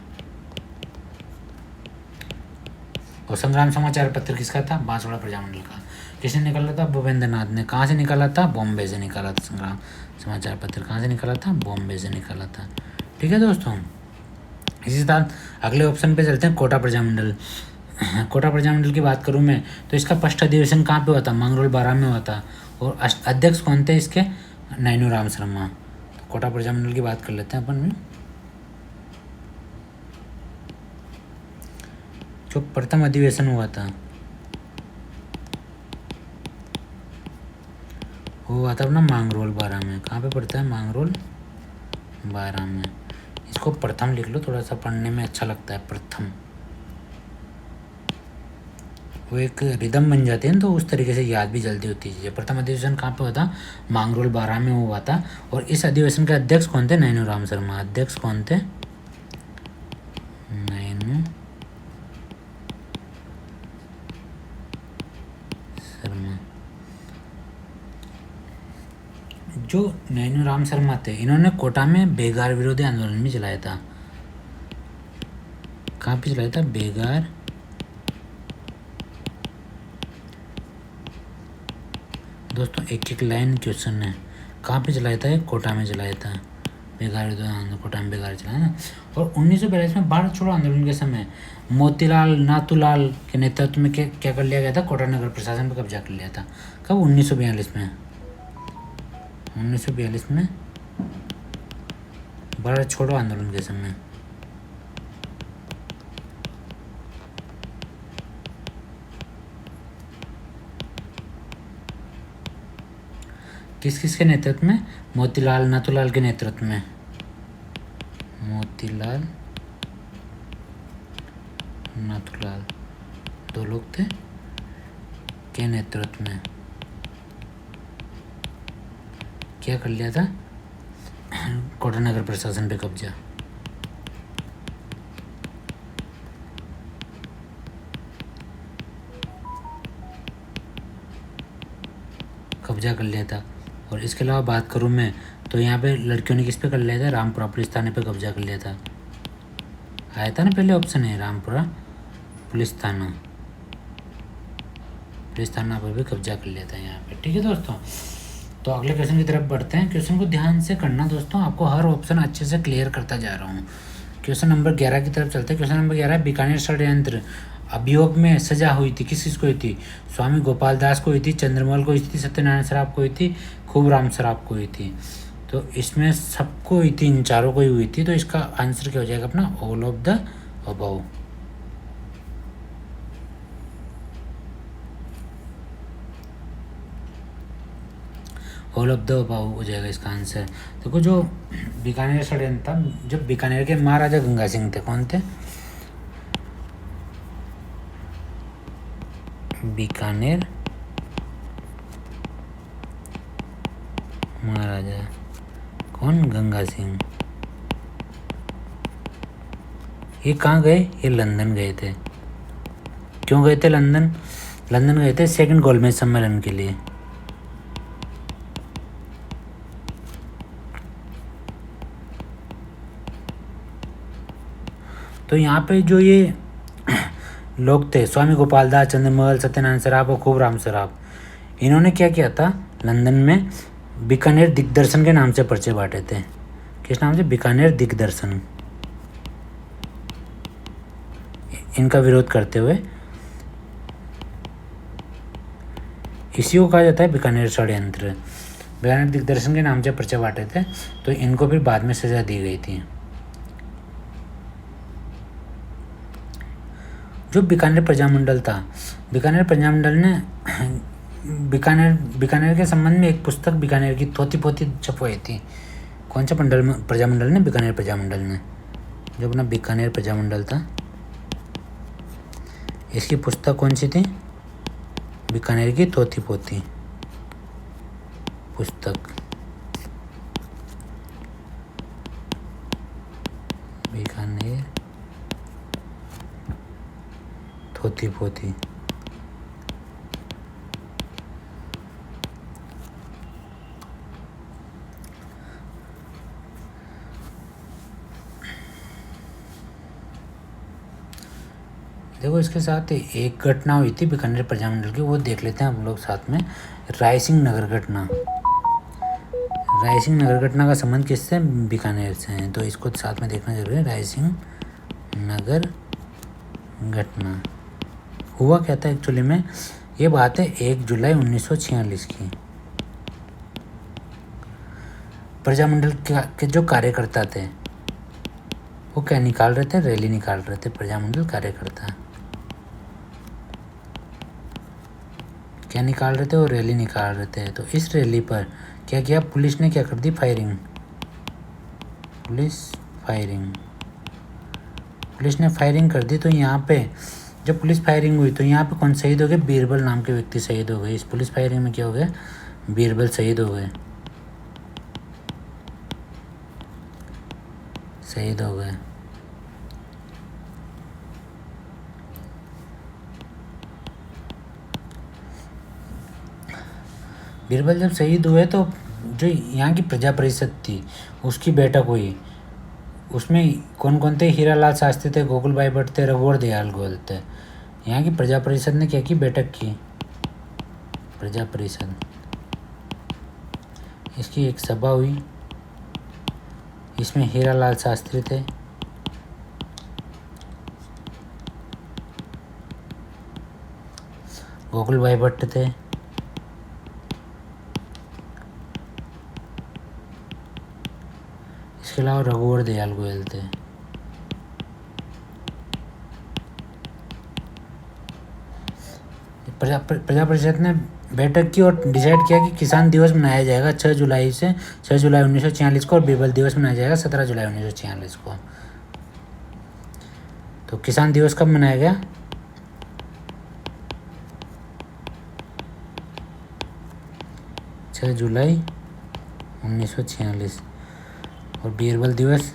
Speaker 1: और संग्राम समाचार पत्र किसका था? बांसवाड़ा प्रजामंडल का। किसने निकाला था? भूपेंद्र नाथ ने। कहाँ से निकाला था? बॉम्बे से निकाला था। संग्राम समाचार पत्र कहाँ से निकाला था? बॉम्बे से निकाला था। ठीक है दोस्तों, इसी साथ अगले ऑप्शन पे चलते हैं, कोटा प्रजामंडल। कोटा प्रजामंडल की बात करूँ मैं, तो इसका फर्स्ट अधिवेशन कहाँ पे हुआ था? मांगरोल 12 में हुआ था। और अध्यक्ष कौन थे इसके? नैनू राम शर्मा। तो कोटा प्रजामंडल की बात कर लेते हैं अपन में। जो प्रथम अधिवेशन हुआ था वो हुआ था अपना मांगरोल 12 में। कहाँ पे पड़ता है? मांगरोल 12 में। इसको प्रथम लिख लो, थोड़ा सा पढ़ने में अच्छा लगता है। प्रथम, वो एक रिदम बन जाती है ना, तो उस तरीके से याद भी जल्दी होती है चीज़ें। प्रथम अधिवेशन कहाँ पे हुआ था? मांगरोल 12 में हुआ था। और इस अधिवेशन के अध्यक्ष कौन थे? नैनू राम शर्मा। अध्यक्ष कौन थे? नैनू शर्मा। जो नैनूराम शर्मा थे, इन्होंने कोटा में बेगार विरोधी आंदोलन भी चलाया था। कहाँ पे चलाया था? बेगार दोस्तों एक एक लाइन क्वेश्चन है। कहाँ पे चलाया था? कोटा में चलाया था। बेगार विरोधी आंदोलन कोटा में बेगार चलाया ना। और 1942 में भारत छोड़ो आंदोलन के समय मोतीलाल नाथूलाल के नेतृत्व में क्या कर लिया गया था? कोटा नगर प्रशासन पर कब्जा कर लिया था। कब? 1942 में। 1942 में भारत छोड़ो आंदोलन के समय। किस किस के नेतृत्व में? मोतीलाल नाथूलाल के नेतृत्व में। मोतीलाल नाथूलाल दो लोग थे के नेतृत्व में क्या कर लिया था? कोटा नगर प्रशासन पे कब्जा। कब्जा कर लिया था। और इसके अलावा बात करूँ मैं तो यहाँ पे लड़कियों ने किस पे कर लिया था? रामपुरा पुलिस थाने पे कब्जा कर लिया था। आया था ना पहले ऑप्शन है, रामपुरा पुलिस थाना पर भी कब्जा कर लिया था यहाँ पे। ठीक है दोस्तों, तो अगले क्वेश्चन की तरफ बढ़ते हैं। क्वेश्चन को ध्यान से करना दोस्तों, आपको हर ऑप्शन अच्छे से क्लियर करता जा रहा हूँ। क्वेश्चन नंबर 11 की तरफ चलते हैं। क्वेश्चन नंबर 11 है, बीकानेर षड्यंत्र अभियोग में सजा हुई थी, किस को हुई थी? स्वामी गोपाल दास को हुई थी, चंद्रमल को हुई थी, सत्यनारायण सराफ को हुई थी, खूबराम सराफ को हुई थी। तो इसमें सबको हुई थी, इन चारों को ही हुई थी। तो इसका आंसर क्या हो जाएगा अपना? All of the above. All of the above हो जाएगा इसका आंसर। देखो जो बीकानेर षड्यंत्र था, जब बीकानेर के महाराजा गंगा सिंह थे, कौन थे? बीकानेर महाराजा कौन? गंगा सिंह। ये कहाँ गए? ये लंदन गए थे। क्यों गए थे लंदन? लंदन गए थे सेकंड गोलमेज सम्मेलन के लिए। तो यहाँ पे जो ये लोग थे, स्वामी गोपाल दास, चंद्रमल, सत्यनारायण सराफ और खूबराम सराफ, इन्होंने क्या किया था? लंदन में बीकानेर दिग्दर्शन के नाम से पर्चे बांटे थे। किस नाम से? बीकानेर दिग्दर्शन। इनका विरोध करते हुए इसी को कहा जाता है बीकानेर षड्यंत्र। बीकानेर दिग्दर्शन के नाम से पर्चे बांटे थे, तो इनको फिर बाद में सजा दी गई थी। जो बीकानेर प्रजामंडल था, बीकानेर प्रजामंडल ने बीकानेर के संबंध में एक पुस्तक बीकानेर की थोती पोती छपवाई थी। कौन सा प्रजामंडल ने? बीकानेर प्रजामंडल ने। जो अपना बीकानेर प्रजामंडल था, इसकी पुस्तक कौन सी थी? बीकानेर की थोती पोती पुस्तक। बीकानेर थोती पोती। देखो इसके साथ एक घटना हुई थी बीकानेर प्रजामंडल की, वो देख लेते हैं हम लोग साथ में। रायसिंह नगर घटना। रायसिंह नगर घटना का संबंध किससे? बीकानेर से है, तो इसको साथ में देखना जरूरी है। रायसिंह नगर घटना हुआ क्या था एक्चुअली में? ये बात है 1 जुलाई 1946 की। प्रजामंडल के जो कार्यकर्ता थे वो क्या निकाल रहे थे? रैली निकाल रहे थे। प्रजामंडल कार्यकर्ता क्या निकाल रहे थे? वो रैली निकाल रहे थे। तो इस रैली पर क्या किया? पुलिस ने क्या कर दी? फायरिंग। पुलिस ने फायरिंग कर दी। तो यहाँ पे जब पुलिस फायरिंग हुई तो यहाँ पे कौन शहीद हो गए? बीरबल नाम के व्यक्ति शहीद हो गए। इस पुलिस फायरिंग में क्या हो गया? बीरबल शहीद हो गए। बीरबल जब शहीद हुए तो जो यहाँ की प्रजा परिषद थी उसकी बैठक हुई, उसमें कौन कौन थे? हीरालाल शास्त्री थे, गोकुल भाई भट्ट थे, रघुवर दयाल गोयल थे। यहाँ की प्रजा परिषद ने क्या की? बैठक की। प्रजा परिषद, इसकी एक सभा हुई, इसमें हीरालाल शास्त्री थे, गोकुल भाई भट्ट थे, इसके अलावा रघुवर दयाल गोयल थे। प्रजा परिषद ने बैठक की और डिसाइड किया कि किसान दिवस मनाया जाएगा 6 जुलाई से 6 जुलाई 1946 को, और बीरबल दिवस मनाया जाएगा 17 जुलाई 1946 को। तो किसान दिवस कब मनाया गया? 6 जुलाई 1946, और बीरबल दिवस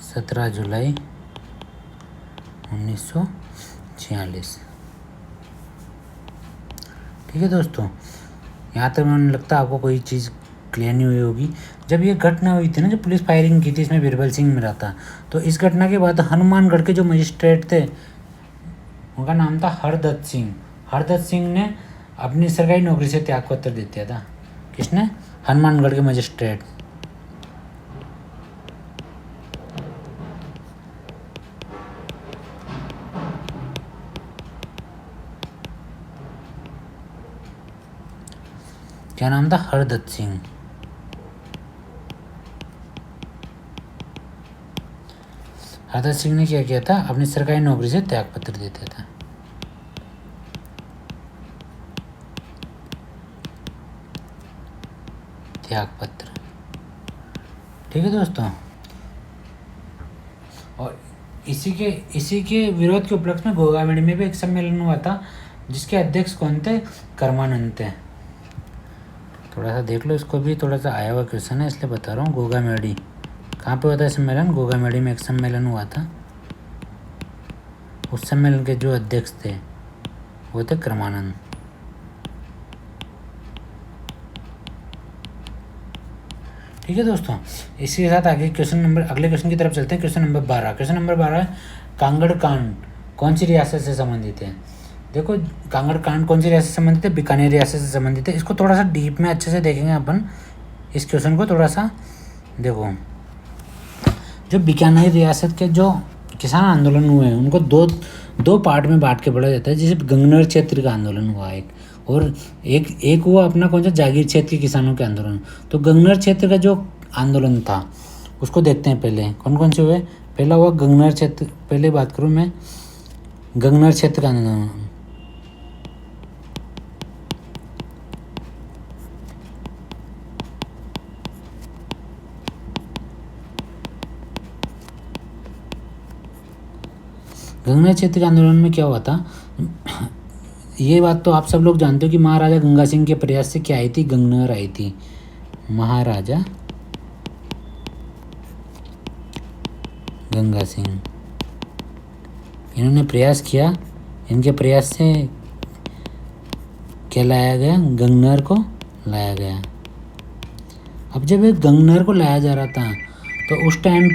Speaker 1: 17 जुलाई 1946। ठीक है दोस्तों, यहाँ तक मुझे लगता है आपको कोई चीज़ क्लियर नहीं हुई होगी। जब ये घटना हुई थी ना, जो पुलिस फायरिंग की थी, इसमें बीरबल सिंह मिला था, तो इस घटना के बाद हनुमानगढ़ के जो मजिस्ट्रेट थे उनका नाम था हरदत्त सिंह। हरदत्त सिंह ने अपनी सरकारी नौकरी से त्यागपत्र दे दिया था। किसने? हनुमानगढ़ के मजिस्ट्रेट। क्या नाम था? हरदत्त सिंह। हरदत्त सिंह ने क्या किया था? अपनी सरकारी नौकरी से त्यागपत्र दे दिया था। त्यागपत्र। ठीक है दोस्तों, और इसी के विरोध के उपलक्ष्य में गोगामेड़ी में भी एक सम्मेलन हुआ था, जिसके अध्यक्ष कौन थे? कर्मानंद थे। थोड़ा सा देख लो, इसको भी थोड़ा सा आया हुआ क्वेश्चन है, इसलिए बता रहा हूँ। गोगामेड़ी कहाँ पे होता है सम्मेलन? गोगामेड़ी में एक सम्मेलन हुआ था। उस सम्मेलन के जो अध्यक्ष थे वो थे कर्मानंद। ठीक है दोस्तों, इसी के साथ आगे अगले क्वेश्चन की तरफ चलते हैं। Question number 12। Question number 12 Kangar कांड कौन सी रियासत से संबंधित है? देखो, कांगड़ कांड कौन सी रियासत से संबंधित है? बीकानेर रियासत से संबंधित है। इसको थोड़ा सा डीप में अच्छे से देखेंगे अपन, इस क्वेश्चन को थोड़ा सा देखो। जो बीकानेर रियासत के जो किसान आंदोलन हुए हैं उनको दो पार्ट में बांट के पढ़ा जाता है। जैसे गंगनर क्षेत्र का आंदोलन हुआ एक, और एक हुआ अपना कौन सा? जागीर क्षेत्र के किसानों के आंदोलन। तो गंगनर क्षेत्र का जो आंदोलन था उसको देखते हैं पहले कौन कौन से हुए। पहला हुआ गंगनर क्षेत्र, पहले बात करूँ मैं गंगनर क्षेत्र का आंदोलन। गंगनर क्षेत्र के आंदोलन में क्या हुआ था? ये बात तो आप सब लोग जानते हो कि महाराजा गंगा सिंह के प्रयास से क्या आई थी? गंगनर आई थी। महाराजा गंगा सिंह, इन्होंने प्रयास किया, इनके प्रयास से क्या लाया गया? गंगनर को लाया गया। अब जब एक गंगनर को लाया जा रहा था तो उस टाइम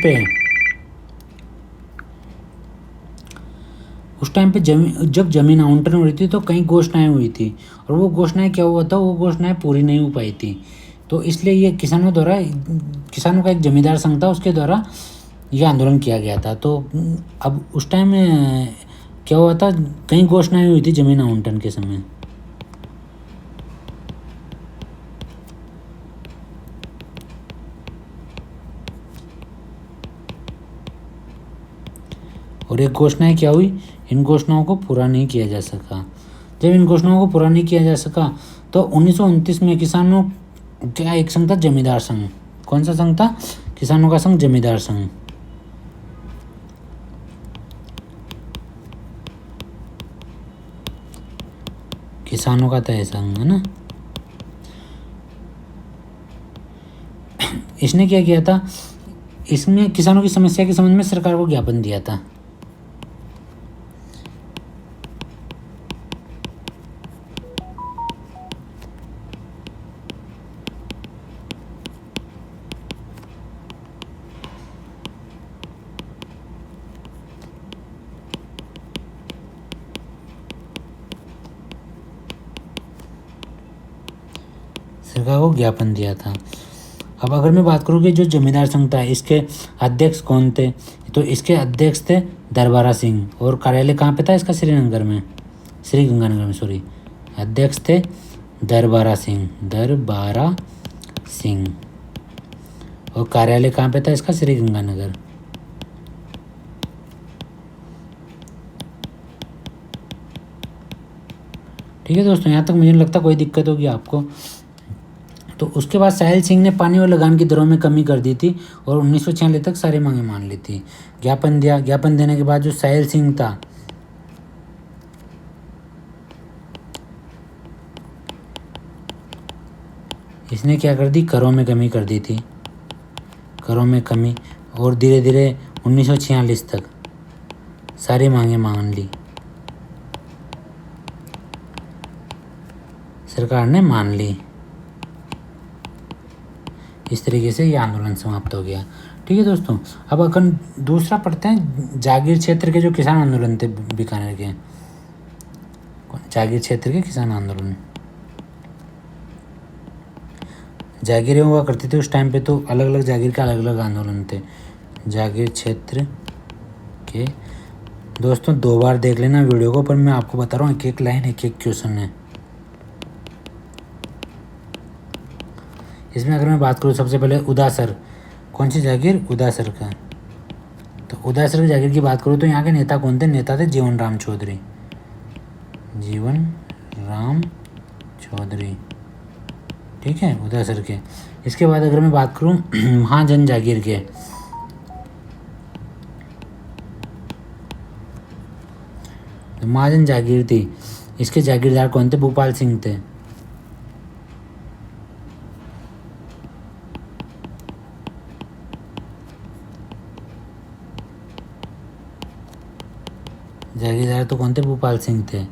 Speaker 1: पे जब जमीन आवंटन हो रही थी तो कई घोषणाएं हुई थी, और वो घोषणाएं क्या हुआ था? वो घोषणाएं पूरी नहीं हो पाई थी। तो इसलिए ये किसानों का एक जमींदार संघ था, उसके द्वारा ये आंदोलन किया गया था। तो अब उस टाइम में क्या हुआ था? कई घोषणाएं हुई थी जमीन आवंटन के समय। और एक घोषणाएं क्या हुई? इन घोषणाओं को पूरा नहीं किया जा सका। जब इन घोषणाओं को पूरा नहीं किया जा सका तो 1929 में किसानों का एक संघ था, जमींदार संघ। कौन सा संघ था? किसानों का संघ, जमींदार संघ। किसानों का तय संघ, है ना। इसने क्या किया था? इसमें किसानों की समस्या के संबंध में सरकार को ज्ञापन दिया था। सरकार को ज्ञापन दिया था। अब अगर मैं बात करूँ कि जो जमींदार संघ था इसके अध्यक्ष कौन थे, तो इसके अध्यक्ष थे दरबारा सिंह, और कार्यालय कहाँ पे था इसका? श्रीगंगानगर में, सॉरी। अध्यक्ष थे दरबारा सिंह, और कार्यालय कहाँ पे था इसका? श्रीगंगानगर। ठीक है दोस्तों, यहाँ तक मुझे नहीं लगता कोई दिक्कत होगी आपको। तो उसके बाद साहिल सिंह ने पानी और लगान की दरों में कमी कर दी थी और 1946 तक सारी मांगें मान ली थी। ज्ञापन दिया। ज्ञापन देने के बाद जो साहिल सिंह था, इसने क्या कर दी? करों में कमी कर दी थी, करों में कमी, और धीरे धीरे 1946 तक सारी मांगें मान ली, सरकार ने मान ली। इस तरीके से ये आंदोलन समाप्त हो गया। ठीक है दोस्तों, अब अपन दूसरा पढ़ते हैं, जागीर क्षेत्र के जो किसान आंदोलन थे बीकानेर के, जागीर क्षेत्र के किसान आंदोलन। जागीरें हुआ करती थी उस टाइम पे, तो अलग अलग जागीर के अलग अलग आंदोलन थे। जागीर क्षेत्र के दोस्तों 2 बार देख लेना वीडियो को, पर मैं आपको बता रहा हूँ एक एक लाइन एक एक क्वेश्चन है इसमें। अगर मैं बात करूँ सबसे पहले उदासर, कौन सी जागीर? उदासर का। तो उदासर की जागीर की बात करूँ तो यहाँ के नेता कौन थे? नेता थे जीवन राम चौधरी, जीवन राम चौधरी। ठीक है, उदासर के। इसके बाद अगर मैं बात करूँ महाजन जागीर के, तो महाजन जागीर थी, इसके जागीरदार कौन थे? भूपाल सिंह थे। जागीरदार तो कौन थे? भूपाल सिंह थे।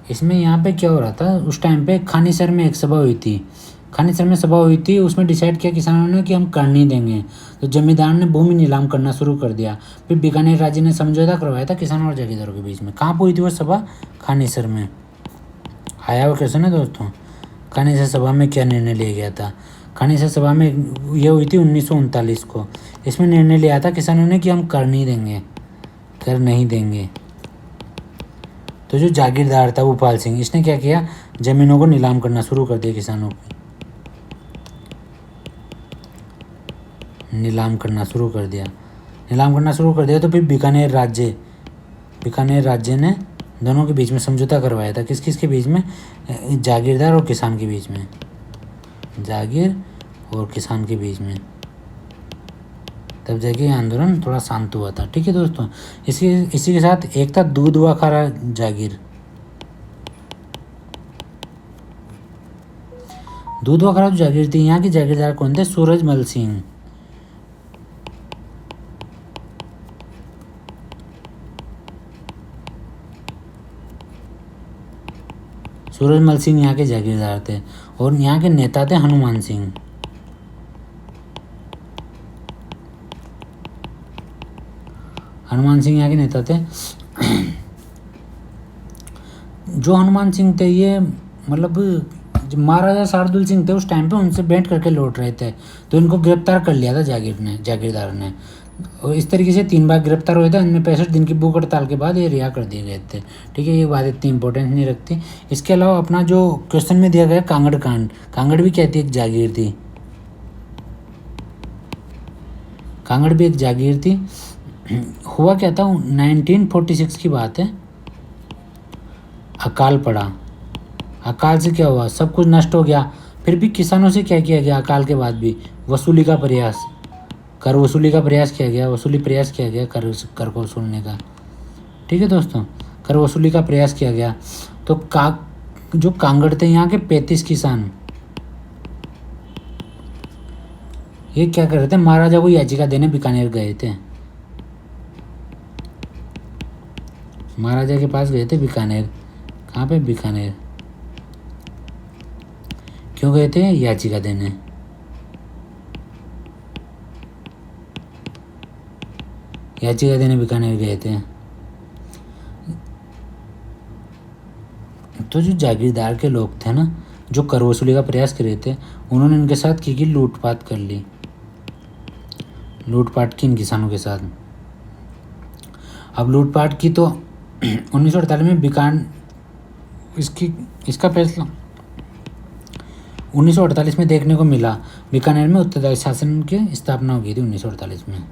Speaker 1: इसमें यहाँ पे क्या हो रहा था उस टाइम पे? खानीसर में एक सभा हुई थी, खानीसर में सभा हुई थी, उसमें डिसाइड किया किसानों ने कि हम कर नहीं देंगे, तो जमींदार ने भूमि नीलाम करना शुरू कर दिया। फिर बीकानेर राज्य ने समझौता करवाया था किसानों और जागीरदारों के बीच में। कहाँ पर हुई थी वो सभा? खानीसर में। आया हुआ क्वेश्चन है दोस्तों, खानीसर सभा में क्या निर्णय लिया गया था? खानीसर सभा में ये हुई थी 1939 को। इसमें निर्णय लिया था किसानों ने कि हम कर नहीं देंगे। तो जो जागीरदार था भूपाल सिंह, इसने क्या किया? जमीनों को नीलाम करना शुरू कर दिया, किसानों को नीलाम करना शुरू कर दिया। तो फिर बीकानेर राज्य ने दोनों के बीच में समझौता करवाया था। किस किस के बीच में? जागीरदार और किसान के बीच में, जागीर और किसान के बीच में। तब जाके ये आंदोलन थोड़ा शांत हुआ था। ठीक है दोस्तों, इसी के साथ एक था दूधवा खारा जागीर। दूधवा खारा जो जागीर थी, यहाँ के जागीरदार कौन थे? सूरजमल सिंह। सूरजमल सिंह यहाँ के जागीरदार थे, और यहाँ के नेता थे हनुमान सिंह। हनुमान सिंह यहाँ के नेता थे। जो हनुमान सिंह थे ये मतलब जो महाराजा शार्दुल सिंह थे उस टाइम पे उनसे भेंट करके लौट रहे थे, तो इनको गिरफ्तार कर लिया था जागीरदार ने। और इस तरीके से 3 बार गिरफ्तार हुए थे। उनमें 65 दिन की भूख हड़ताल के बाद ये रिहा कर दिए गए थे। ठीक है, ये बात इतनी इंपॉर्टेंस नहीं रखती। इसके अलावा अपना जो क्वेश्चन में दिया गया कांगड़ कांड, कांगड़ भी कहती है एक जागीर थी, कांगड़ भी एक जागीर थी। हुआ क्या था? 1946 की बात है, अकाल पड़ा। अकाल से क्या हुआ? सब कुछ नष्ट हो गया। फिर भी किसानों से क्या किया गया? अकाल के बाद भी वसूली का प्रयास, कर वसूली का प्रयास किया गया, कर को वसूलने का। ठीक है दोस्तों, कर वसूली का प्रयास किया गया। तो जो कांगड़ थे यहाँ के 35 किसान, ये क्या कर रहे थे? महाराजा को याचिका देने बीकानेर गए थे, महाराजा के पास गए थे बीकानेर। कहाँ पे? बीकानेर। क्यों गए थे? याचिका देने। याचिका देने बीकानेर गए थे। तो जो जागीरदार के लोग थे ना, जो कर वसूली का प्रयास कर रहे थे, उन्होंने इनके साथ की लूटपाट कर ली, लूटपाट की इन किसानों के साथ। अब लूटपाट की तो 1948 में इसका फैसला 1948 में देखने को मिला। बीकानेर में उत्तरदायी शासन की स्थापना हो गई थी 1948 में।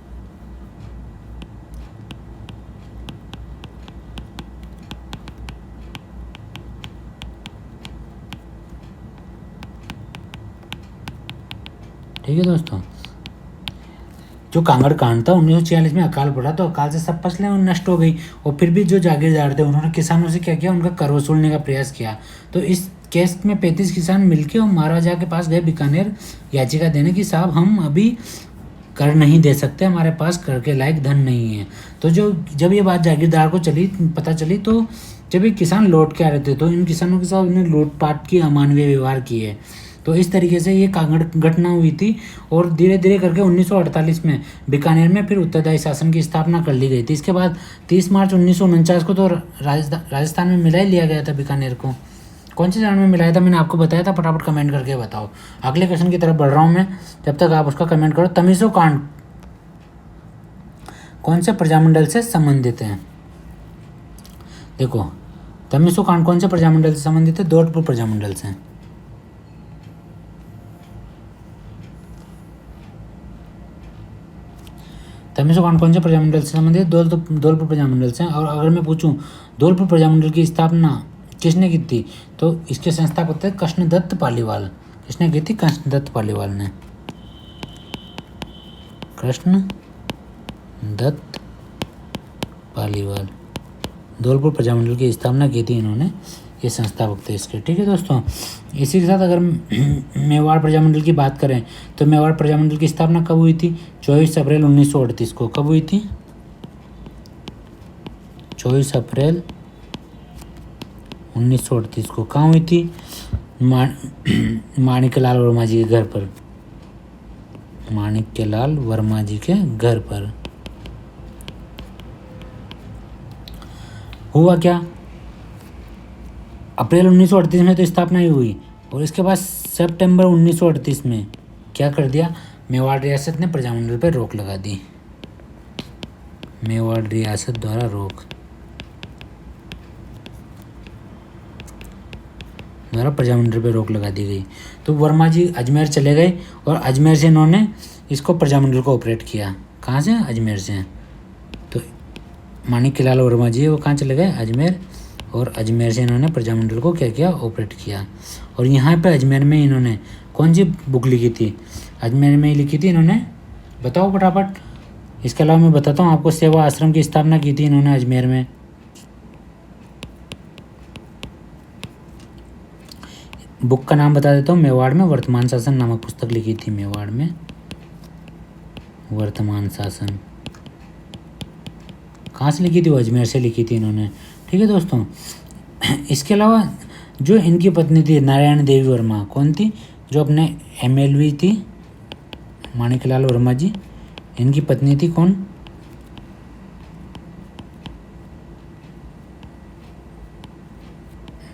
Speaker 1: ठीक है दोस्तों, जो कांगड़ कांड था 1946 में अकाल पड़ा, तो अकाल से सब फसलें नष्ट हो गई, और फिर भी जो जागीरदार थे उन्होंने किसानों से क्या किया, उनका कर वसूलने का प्रयास किया। तो इस केस में 35 किसान मिलके और महाराजा के पास गए बीकानेर याचिका देने की, साहब हम अभी कर नहीं दे सकते, हमारे पास कर के लायक धन नहीं है। तो जब ये बात जागीरदार को पता चली, तो जब ये किसान लौट के आ रहे थे, तो इन किसानों के साथ उन्हें लूटपाट की, अमानवीय व्यवहार किए। तो इस तरीके से ये कांगड़ घटना हुई थी, और धीरे धीरे करके 1948 में बीकानेर में फिर उत्तरदायी शासन की स्थापना कर ली गई थी। इसके बाद 30 मार्च 1949 को तो राजस्थान में मिला ही लिया गया था बीकानेर को। कौन से चरण में मिलाया था मैंने आपको बताया था, फटाफट कमेंट करके बताओ। अगले क्वेश्चन की तरफ बढ़ रहा हूँ मैं, जब तक आप उसका कमेंट करो। तमिसो कांड कौन से प्रजामंडल से संबंधित है? देखो, तमिसो कांड कौन से प्रजामंडल से संबंधित है? धौलपुर प्रजामंडल से। तमिसो कांड कौन से प्रजामंडल से संबंधित? धौलपुर प्रजामंडल से। और अगर मैं पूछूं धौलपुर प्रजामंडल की स्थापना किसने की थी, तो इसके संस्थापक थे कृष्णदत्त पालीवाल। किसने की थी? कृष्णदत्त पालीवाल ने। कृष्णदत्त पालीवाल, धौलपुर प्रजामंडल की स्थापना की थी इन्होंने, ये संस्थापक थे इसके। ठीक है दोस्तों, इसी के साथ अगर मेवाड़ प्रजामंडल की बात करें, तो मेवाड़ प्रजामंडल की स्थापना कब हुई थी? 24 अप्रैल 1938 को। कब हुई थी? 24 अप्रैल 1938 को। कहाँ हुई थी? माणिक्यलाल वर्मा जी के घर पर। माणिक्यलाल वर्मा जी के घर पर। हुआ क्या? अप्रैल 1938 में तो स्थापना ही हुई, और इसके बाद सितंबर 1938 में क्या कर दिया? मेवाड़ रियासत ने प्रजामंडल पर रोक लगा दी। मेवाड़ रियासत द्वारा प्रजामंडल पर रोक लगा दी गई। तो वर्मा जी अजमेर चले गए, और अजमेर से इन्होंने इसको प्रजामंडल को ऑपरेट किया। कहाँ से? अजमेर से। तो माणिक्यलाल वर्मा जी वो कहाँ चले गए? अजमेर, और अजमेर से इन्होंने प्रजामंडल को क्या किया? ऑपरेट किया। और यहाँ पे अजमेर में इन्होंने कौन सी बुक लिखी थी? अजमेर में ही लिखी थी इन्होंने, बताओ फटाफट। इसके अलावा मैं बताता हूँ आपको, सेवा आश्रम की स्थापना की थी इन्होंने अजमेर में। बुक का नाम बता देता हूँ, मेवाड़ में वर्तमान शासन नामक पुस्तक लिखी थी। मेवाड़ में वर्तमान शासन कहाँ से लिखी थी? वो अजमेर से लिखी थी इन्होंने। ठीक है दोस्तों, इसके अलावा जो इनकी पत्नी थी नारायण देवी वर्मा, कौन थी? जो अपने MLV थी, माणिक्यलाल वर्मा जी, इनकी पत्नी थी कौन?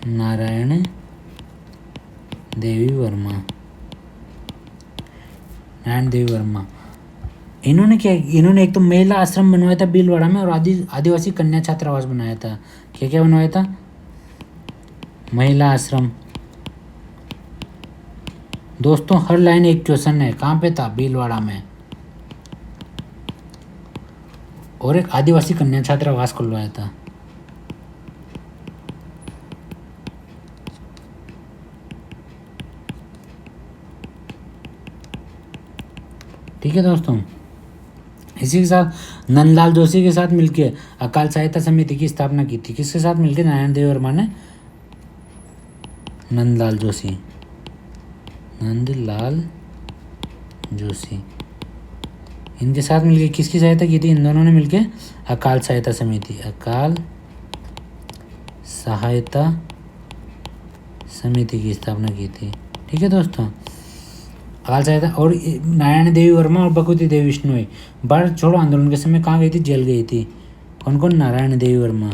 Speaker 1: नारायण देवी वर्मा। नारायण देवी वर्मा, इन्होंने क्या, इन्होंने एक तो महिला आश्रम बनवाया था भीलवाड़ा में, और आदिवासी कन्या छात्रावास बनाया था। क्या क्या बनवाया था? महिला आश्रम। दोस्तों हर लाइन एक क्वेश्चन है, कहाँ पे था? भीलवाड़ा में। और एक आदिवासी कन्या छात्रावास खुलवाया था। ठीक है दोस्तों, इसी के साथ नंदलाल जोशी के साथ मिलकर अकाल सहायता समिति की स्थापना की थी। किसके साथ मिलकर? नारायण देव वर्मा ने, नंदलाल जोशी, इनके साथ मिलकर किसकी सहायता की थी? इन दोनों ने मिलकर अकाल सहायता समिति की स्थापना की थी। ठीक है दोस्तों, अकाल सहायता। और नारायण देवी वर्मा और भगवती देवी बिश्नोई भारत छोड़ो आंदोलन के समय कहाँ गई थी? जेल गई थी। कौन कौन? नारायण देवी वर्मा,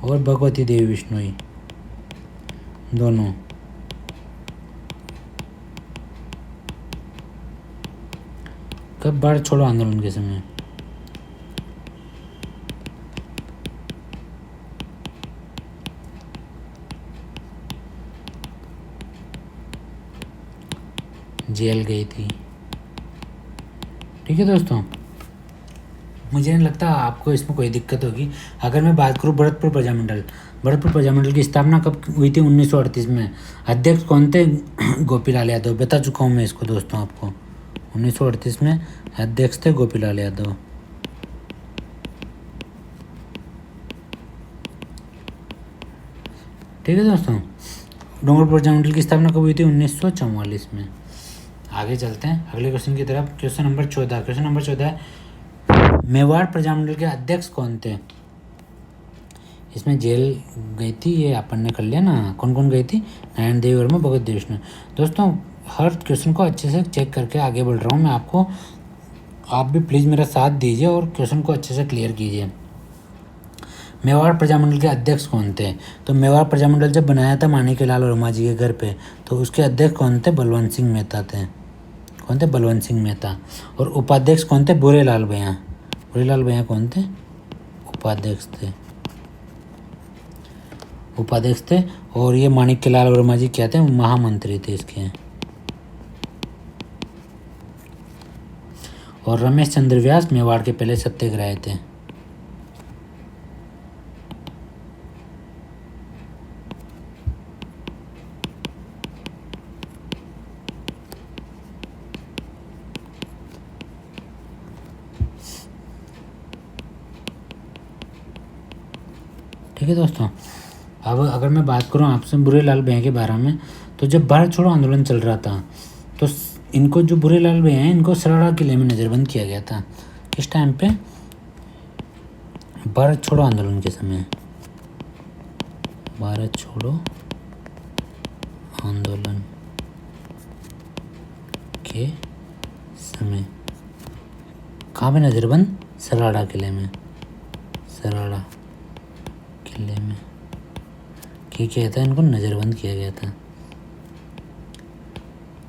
Speaker 1: और भगवती देवी बिश्नोई दोनों। कब? भारत छोड़ो आंदोलन के समय। जेल गई थी। ठीक है दोस्तों, मुझे नहीं लगता आपको इसमें कोई दिक्कत होगी। अगर मैं बात करूँ भरतपुर प्रजामंडल की स्थापना कब हुई थी? 1938 में। अध्यक्ष कौन थे? गोपीलाल यादव। बता चुका हूँ मैं इसको दोस्तों आपको। 1938 में अध्यक्ष थे गोपीलाल यादव। ठीक है दोस्तों, डोंगरपुर प्रजामंडल की स्थापना कब हुई थी? 1944 में। आगे चलते हैं अगले क्वेश्चन की तरफ। क्वेश्चन नंबर 14 है, मेवाड़ प्रजामंडल के अध्यक्ष कौन थे? इसमें जेल गई थी, ये अपन ने कर लिया ना। कौन कौन गई थी? नारायण देवी वर्मा, भगवत देवी बिश्नोई। दोस्तों हर क्वेश्चन को अच्छे से चेक करके आगे बढ़ रहा हूँ मैं आपको। आप भी प्लीज़ मेरा साथ दीजिए और क्वेश्चन को अच्छे से क्लियर कीजिए। मेवाड़ प्रजामंडल के अध्यक्ष कौन थे? तो मेवाड़ प्रजामंडल जब बनाया था माणिक्यलाल वर्मा जी के घर पे, तो उसके अध्यक्ष कौन थे? बलवंत सिंह मेहता थे। कौन थे? बलवंत सिंह मेहता। और उपाध्यक्ष कौन थे? बुरेलाल भैया। बुरेलाल भैया कौन थे? उपाध्यक्ष थे। और ये माणिक्यलाल वर्मा जी क्या थे? महामंत्री थे इसके। और रमेश चंद्र व्यास मेवाड़ के पहले सत्याग्रही थे। ठीक है दोस्तों, अब अगर मैं बात करूँ आपसे बुरेलाल भैया के बारे में, तो जब भारत छोड़ो आंदोलन चल रहा था तो इनको, जो बुरेलाल भैया हैं, इनको सराड़ा किले में नज़रबंद किया गया था। किस टाइम पे? भारत छोड़ो आंदोलन के समय। भारत छोड़ो आंदोलन के समय कहाँ पे नज़रबंद? सराड़ा किले में। सराड़ा किले में क्या किया था? इनको नज़रबंद किया गया था।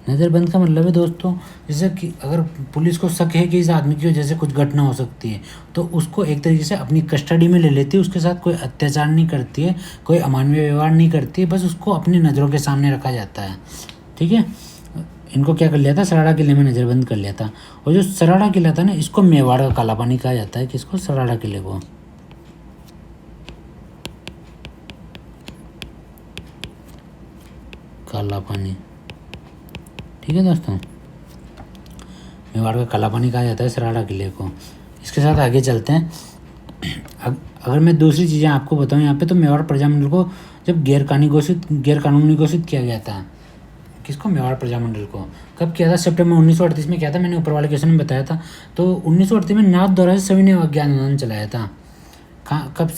Speaker 1: नज़रबंद का मतलब है दोस्तों, जैसे कि अगर पुलिस को शक है कि इस आदमी की वजह से कुछ घटना हो सकती है, तो उसको एक तरीके से अपनी कस्टडी में ले लेती है। उसके साथ कोई अत्याचार नहीं करती है, कोई अमानवीय व्यवहार नहीं करती है, बस उसको अपनी नज़रों के सामने रखा जाता है। ठीक है, इनको क्या कर लिया था? सराड़ा किले में नज़रबंद कर लिया था। और जो सराड़ा किला था ना, इसको मेवाड़ का काला पानी कहा जाता है। किसको? सराड़ा किले को। काला पानी। ठीक है दोस्तों, मेवाड़ का काला पानी कहा जाता है सराड़ा किले को। इसके साथ आगे चलते हैं। अगर मैं दूसरी चीज़ें आपको बताऊं यहाँ पे, तो मेवाड़ प्रजामंडल को जब गैरकानूनी घोषित किया गया था। किसको? मेवाड़ प्रजामंडल को। कब किया था? सितंबर 1938 में किया था। मैंने ऊपर वाले क्वेश्चन में बताया था। तो 1938 में नाथद्वारा से सविनय अवज्ञा आंदोलन चलाया था। कब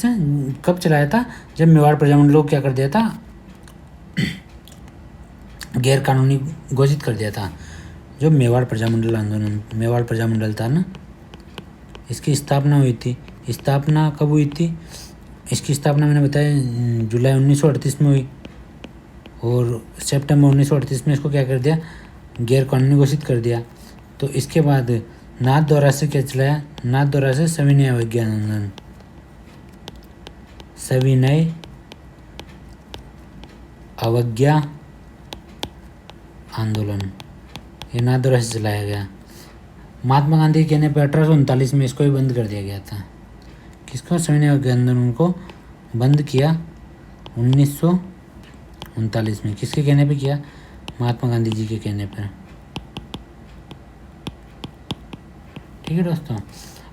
Speaker 1: चलाया था? जब मेवाड़ प्रजामंडल को क्या कर दिया था? गैर कानूनी घोषित कर दिया था। जो मेवाड़ प्रजामंडल था ना, इसकी स्थापना हुई थी। स्थापना कब हुई थी? इसकी स्थापना मैंने बताया जुलाई 1938 में हुई। और सितंबर 1938 में इसको क्या कर दिया? गैर कानूनी घोषित कर दिया। तो इसके बाद नाथद्वारा से क्या चलाया? नाथद्वारा से सविनय अवज्ञा आंदोलन। सविनय अवज्ञा आंदोलन ये नाथद्वारा से चलाया गया। महात्मा गांधी के कहने पर 1839 में इसको भी बंद कर दिया गया था। किसको? सविनय अवज्ञा आंदोलन को बंद किया 1939 में। किसके कहने पे किया? महात्मा गांधी जी के कहने पर। ठीक है दोस्तों,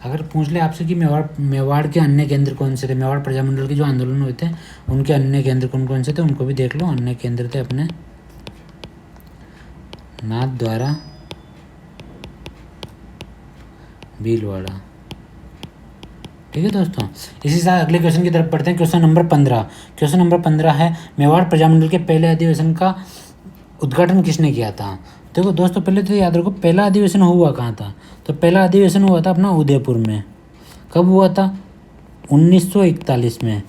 Speaker 1: अगर पूछ ले आपसे कि मेवाड़ के अन्य केंद्र कौन से थे, मेवाड़ प्रजामंडल के जो आंदोलन हुए थे उनके अन्य केंद्र कौन कौन से थे, उनको भी देख लो। अन्य केंद्र थे अपने नाथद्वारा, भीलवाड़ा। ठीक है दोस्तों, इसी साथ अगले क्वेश्चन की तरफ पढ़ते हैं। क्वेश्चन नंबर 15 है, मेवाड़ प्रजामंडल के पहले अधिवेशन का उद्घाटन किसने किया था? देखो दोस्तों, पहले तो याद रखो पहला अधिवेशन हुआ कहाँ था। तो पहला अधिवेशन हुआ था अपना उदयपुर में। कब हुआ था? 1941 में।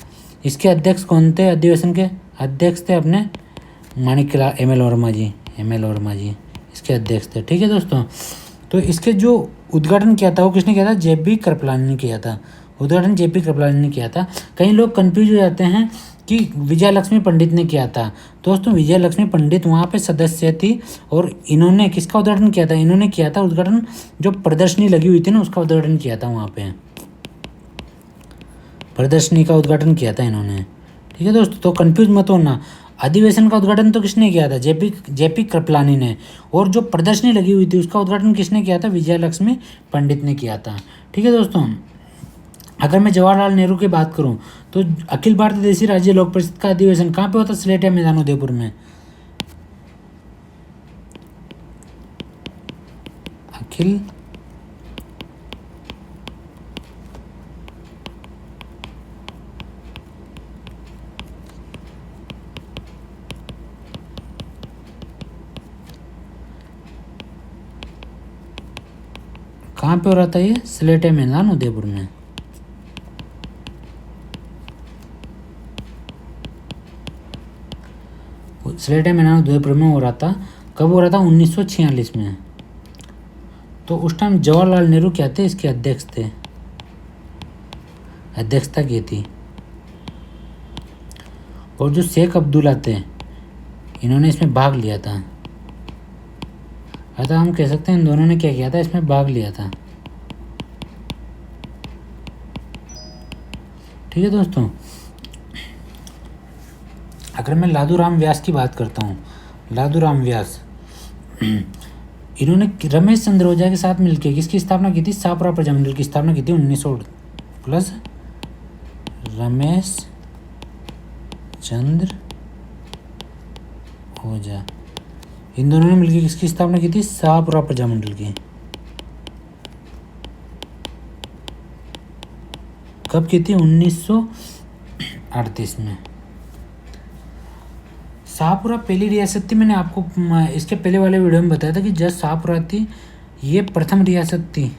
Speaker 1: इसके अध्यक्ष कौन थे? अधिवेशन के अध्यक्ष थे अपने माणिक लाल एम एल वर्मा जी इसके अध्यक्ष थे। ठीक है दोस्तों, तो इसके जो उद्घाटन किया था वो किसने किया था? जेपी कृपलानी ने किया था। उद्घाटन जेपी कृपलानी ने किया था। कई लोग कंफ्यूज हो जाते हैं कि विजय लक्ष्मी पंडित ने किया था। दोस्तों विजय लक्ष्मी पंडित वहाँ पे सदस्य थी और इन्होंने किसका उद्घाटन किया था? इन्होंने किया था उद्घाटन, जो प्रदर्शनी लगी हुई थी ना उसका उद्घाटन किया था। वहाँ पे प्रदर्शनी का उद्घाटन किया था इन्होंने। ठीक है दोस्तों, तो कंफ्यूज मत होना। अधिवेशन का उद्घाटन तो किसने किया था? जेपी कृपलानी ने। और जो प्रदर्शनी लगी हुई थी उसका उद्घाटन किसने किया था? विजय लक्ष्मी पंडित ने किया था। ठीक है दोस्तों, अगर मैं जवाहरलाल नेहरू की बात करूं तो अखिल भारतीय देशी राज्य लोक परिषद का अधिवेशन कहाँ पे होता? सिलेटिया मैदान उदयपुर में। अखिल कहाँ पे हो रहा था? ये सिलेटिया मैदान उदयपुर में। सिलेटिया मैदान उदयपुर में हो रहा था। कब हो रहा था? 1946 में। तो उस टाइम जवाहरलाल नेहरू क्या थे? इसके अध्यक्ष थे, अध्यक्षता की थी। और जो शेख अब्दुल्ला थे इन्होंने इसमें भाग लिया था। अतः हम कह सकते हैं इन दोनों ने क्या किया था? इसमें भाग लिया था। ठीक है दोस्तों, अगर मैं लादूराम व्यास की बात करता हूँ, लादूराम व्यास इन्होंने रमेश चंद्र ओझा के साथ मिलकर किसकी स्थापना की थी? शाहपुरा प्रजामंडल की स्थापना की थी 1900 प्लस रमेश चंद्र ओझा, इन दोनों ने मिलकर किसकी स्थापना की थी? शाहपुरा प्रजामंडल की। कब की थी? 1938 में। शाहपुरा पहली रियासत थी। मैंने आपको इसके पहले वाले वीडियो में बताया था कि जब शाहपुरा थी ये प्रथम रियासत थी।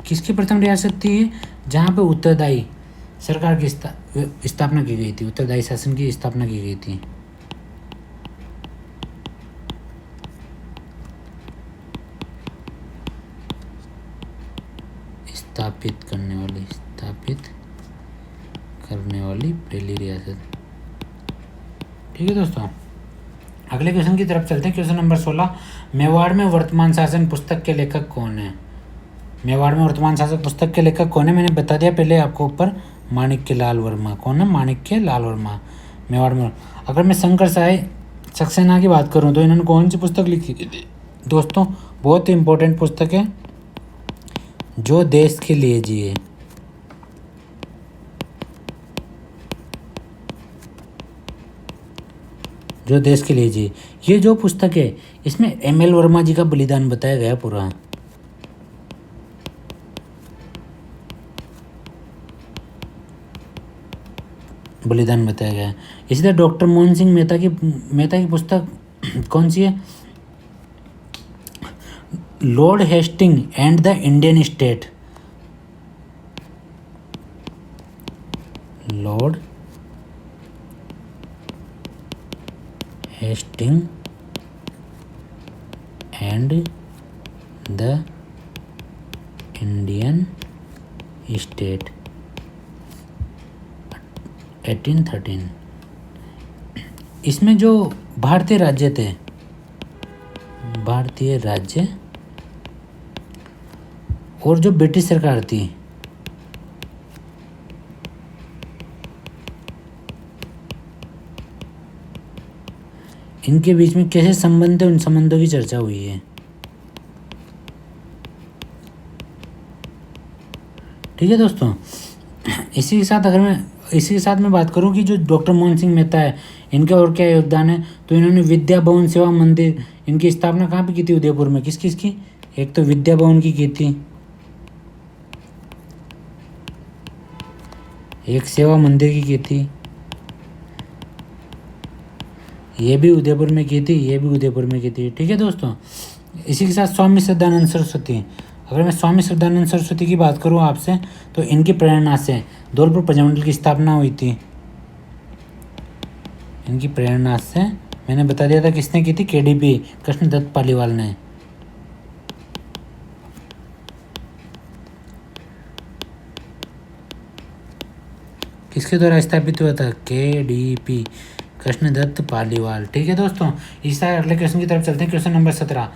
Speaker 1: किसकी प्रथम रियासत थी? जहाँ पे उत्तरदायी सरकार की स्थापना की गई थी, उत्तरदायी शासन की स्थापना की गई थी। स्थापित करने वाली पहली रियासत। ठीक है दोस्तों, अगले क्वेश्चन की तरफ चलते हैं। क्वेश्चन नंबर 16, मेवाड़ में वर्तमान शासन पुस्तक के लेखक कौन है? मेवाड़ में वर्तमान शासन पुस्तक के लेखक कौन है? मैंने बता दिया पहले आपको ऊपर, माणिक्य लाल वर्मा। कौन है? माणिक्य लाल वर्मा, मेवाड़ में। अगर मैं शंकर साय सक्सेना की बात करूं तो इन्होंने कौन सी पुस्तक लिखी थी? दोस्तों बहुत ही इंपॉर्टेंट पुस्तक है, जो देश के लिए जिए। जो देश के लिए जिए, ये जो पुस्तक है इसमें एम.एल. वर्मा जी का बलिदान बताया गया पूरा। बलिदान बताया गया। इसी तरह डॉक्टर मोहन सिंह मेहता की पुस्तक कौन सी है? Lord Hasting and the Indian state. Lord Hasting and the Indian state 1813। इसमें जो भारतीय राज्य थे, भारतीय राज्य और जो ब्रिटिश सरकार थी, इनके बीच में कैसे संबंध है, उन संबंधों की चर्चा हुई है। ठीक है दोस्तों, इसी के साथ मैं बात करूं कि जो डॉक्टर मोहन सिंह मेहता है इनका और क्या योगदान है, तो इन्होंने विद्या भवन सेवा मंदिर, इनकी स्थापना कहाँ पे की थी? उदयपुर में। किसकी? एक तो विद्या भवन की थी, एक सेवा मंदिर की थी, ये भी उदयपुर में की थी, ये भी उदयपुर में की थी। ठीक है दोस्तों, इसी के साथ स्वामी श्रद्धानंद सरस्वती, अगर मैं स्वामी श्रद्धानंद सरस्वती की बात करूँ आपसे, तो इनकी प्रेरणा से धौलपुर प्रजामंडल की स्थापना हुई थी। इनकी प्रेरणा से मैंने बता दिया था किसने की थी, KDP कृष्णदत्त पालीवाल ने। किसके द्वारा स्थापित हुआ था, KDP कृष्णदत्त पालीवाल। ठीक है दोस्तों, इस तरह अगले क्वेश्चन की तरफ चलते हैं। क्वेश्चन नंबर 17,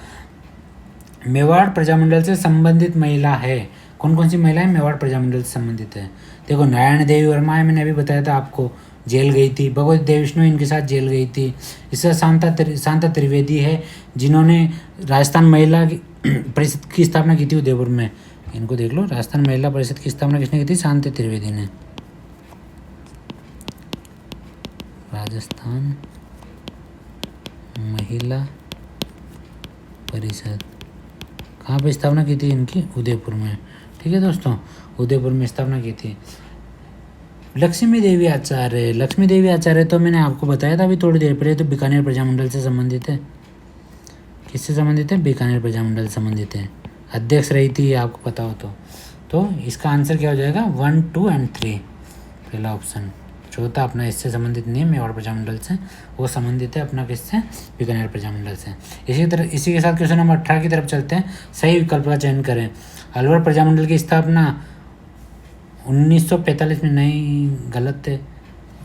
Speaker 1: मेवाड़ प्रजामंडल से संबंधित महिला है। कौन कौन सी महिलाएं मेवाड़ प्रजामंडल से संबंधित है? देखो, नारायण देवी वर्मा है, मैंने अभी बताया था आपको, जेल गई थी। भगवती देवी विष्णु इनके साथ जेल गई थी। इसका शांता त्रिवेदी है, जिन्होंने राजस्थान महिला परिषद की स्थापना की थी उदयपुर में। इनको देख लो, राजस्थान महिला परिषद की स्थापना किसने की थी, शांता त्रिवेदी ने। राजस्थान महिला परिषद कहाँ पे स्थापना की थी इनकी, उदयपुर में। ठीक है दोस्तों, उदयपुर में स्थापना की थी। लक्ष्मी देवी आचार्य, लक्ष्मी देवी आचार्य तो मैंने आपको बताया था अभी थोड़ी देर पहले, तो बीकानेर प्रजामंडल से संबंधित है। किससे संबंधित है, बीकानेर प्रजामंडल से संबंधित है। अध्यक्ष रही थी, आपको पता हो तो इसका आंसर क्या हो जाएगा, 1, 2 और 3, पहला ऑप्शन। चौथा अपना इससे संबंधित नहीं है, मेवाड़ प्रजामंडल से, वो संबंधित है अपना किससे, बीकानेर प्रजामंडल से। इसी के साथ क्वेश्चन नंबर 18 की तरफ चलते हैं। सही विकल्प का चयन करें। अलवर प्रजामंडल की स्थापना 1945 में, नहीं गलत है।